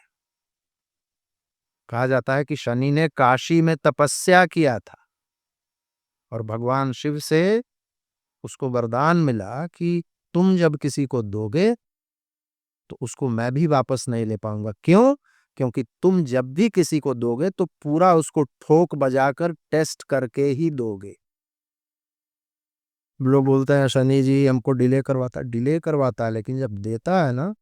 कहा जाता है कि शनि ने काशी में तपस्या किया था और भगवान शिव से उसको वरदान मिला कि तुम जब किसी को दोगे तो उसको मैं भी वापस नहीं ले पाऊंगा। क्यों? क्योंकि तुम जब भी किसी को दोगे तो पूरा उसको ठोक बजाकर टेस्ट करके ही दोगे। लोग बोलते हैं शनि जी हमको डिले करवाता है, लेकिन जब देता है ना,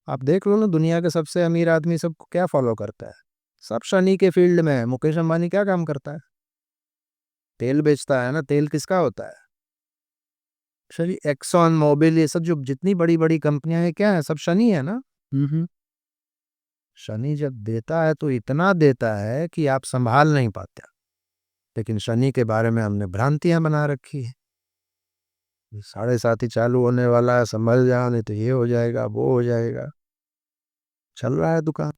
आप देख लो ना, दुनिया के सबसे अमीर आदमी सबको क्या फॉलो करता है? सब शनि के फील्ड में है। मुकेश अंबानी क्या काम करता है? तेल बेचता है ना। तेल किसका होता है? शनि। एक्सॉन मोबिल, ये सब जो जितनी बड़ी बड़ी कंपनियां हैं, क्या है? सब शनि है ना। शनि जब देता है तो इतना देता है कि आप संभाल नहीं पाते। लेकिन शनि के बारे में हमने भ्रांतियां बना रखी है। साढ़े साथी चालू होने वाला है, संभल जाओ नहीं तो ये हो जाएगा, वो हो जाएगा। चल रहा है दुकान।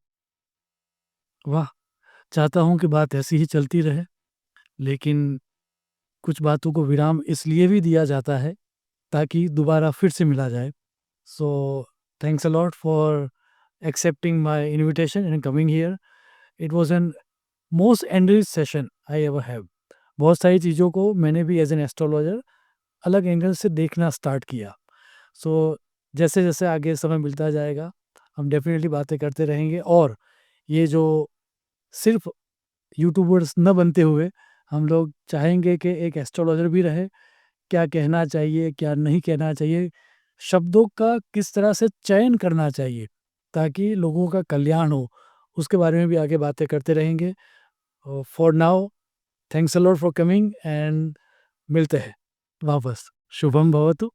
वाह! चाहता हूँ कि बात ऐसी ही चलती रहे, लेकिन कुछ बातों को विराम इसलिए भी दिया जाता है ताकि दोबारा फिर से मिला जाए। So thanks a lot for accepting my invitation and coming here. It was an most enriched session I ever have. बहुत सारी चीज़ों को मैंने भी एज़ एन एस्ट्रोलॉजर अलग एंगल से देखना स्टार्ट किया। सो जैसे-जैसे आगे समय मिलता जाएगा, हम डेफ़िनेटली बातें करते रहेंगे और ये जो सिर्फ़ यूट्यूबर्स न बनते हुए हम लोग चाहेंगे कि एक एस्ट्रोलॉजर भी रहे, क्या कहना चाहिए, क्या नहीं कहना चाहिए, शब्दों का किस तरह से चयन करना चाहिए ताकि लोगों का कल्याण हो, उसके बारे में भी आगे बातें करते रहेंगे। For now thanks a lot for coming and मिलते हैं वापस। शुभम भवतु।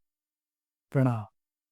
प्रणाम।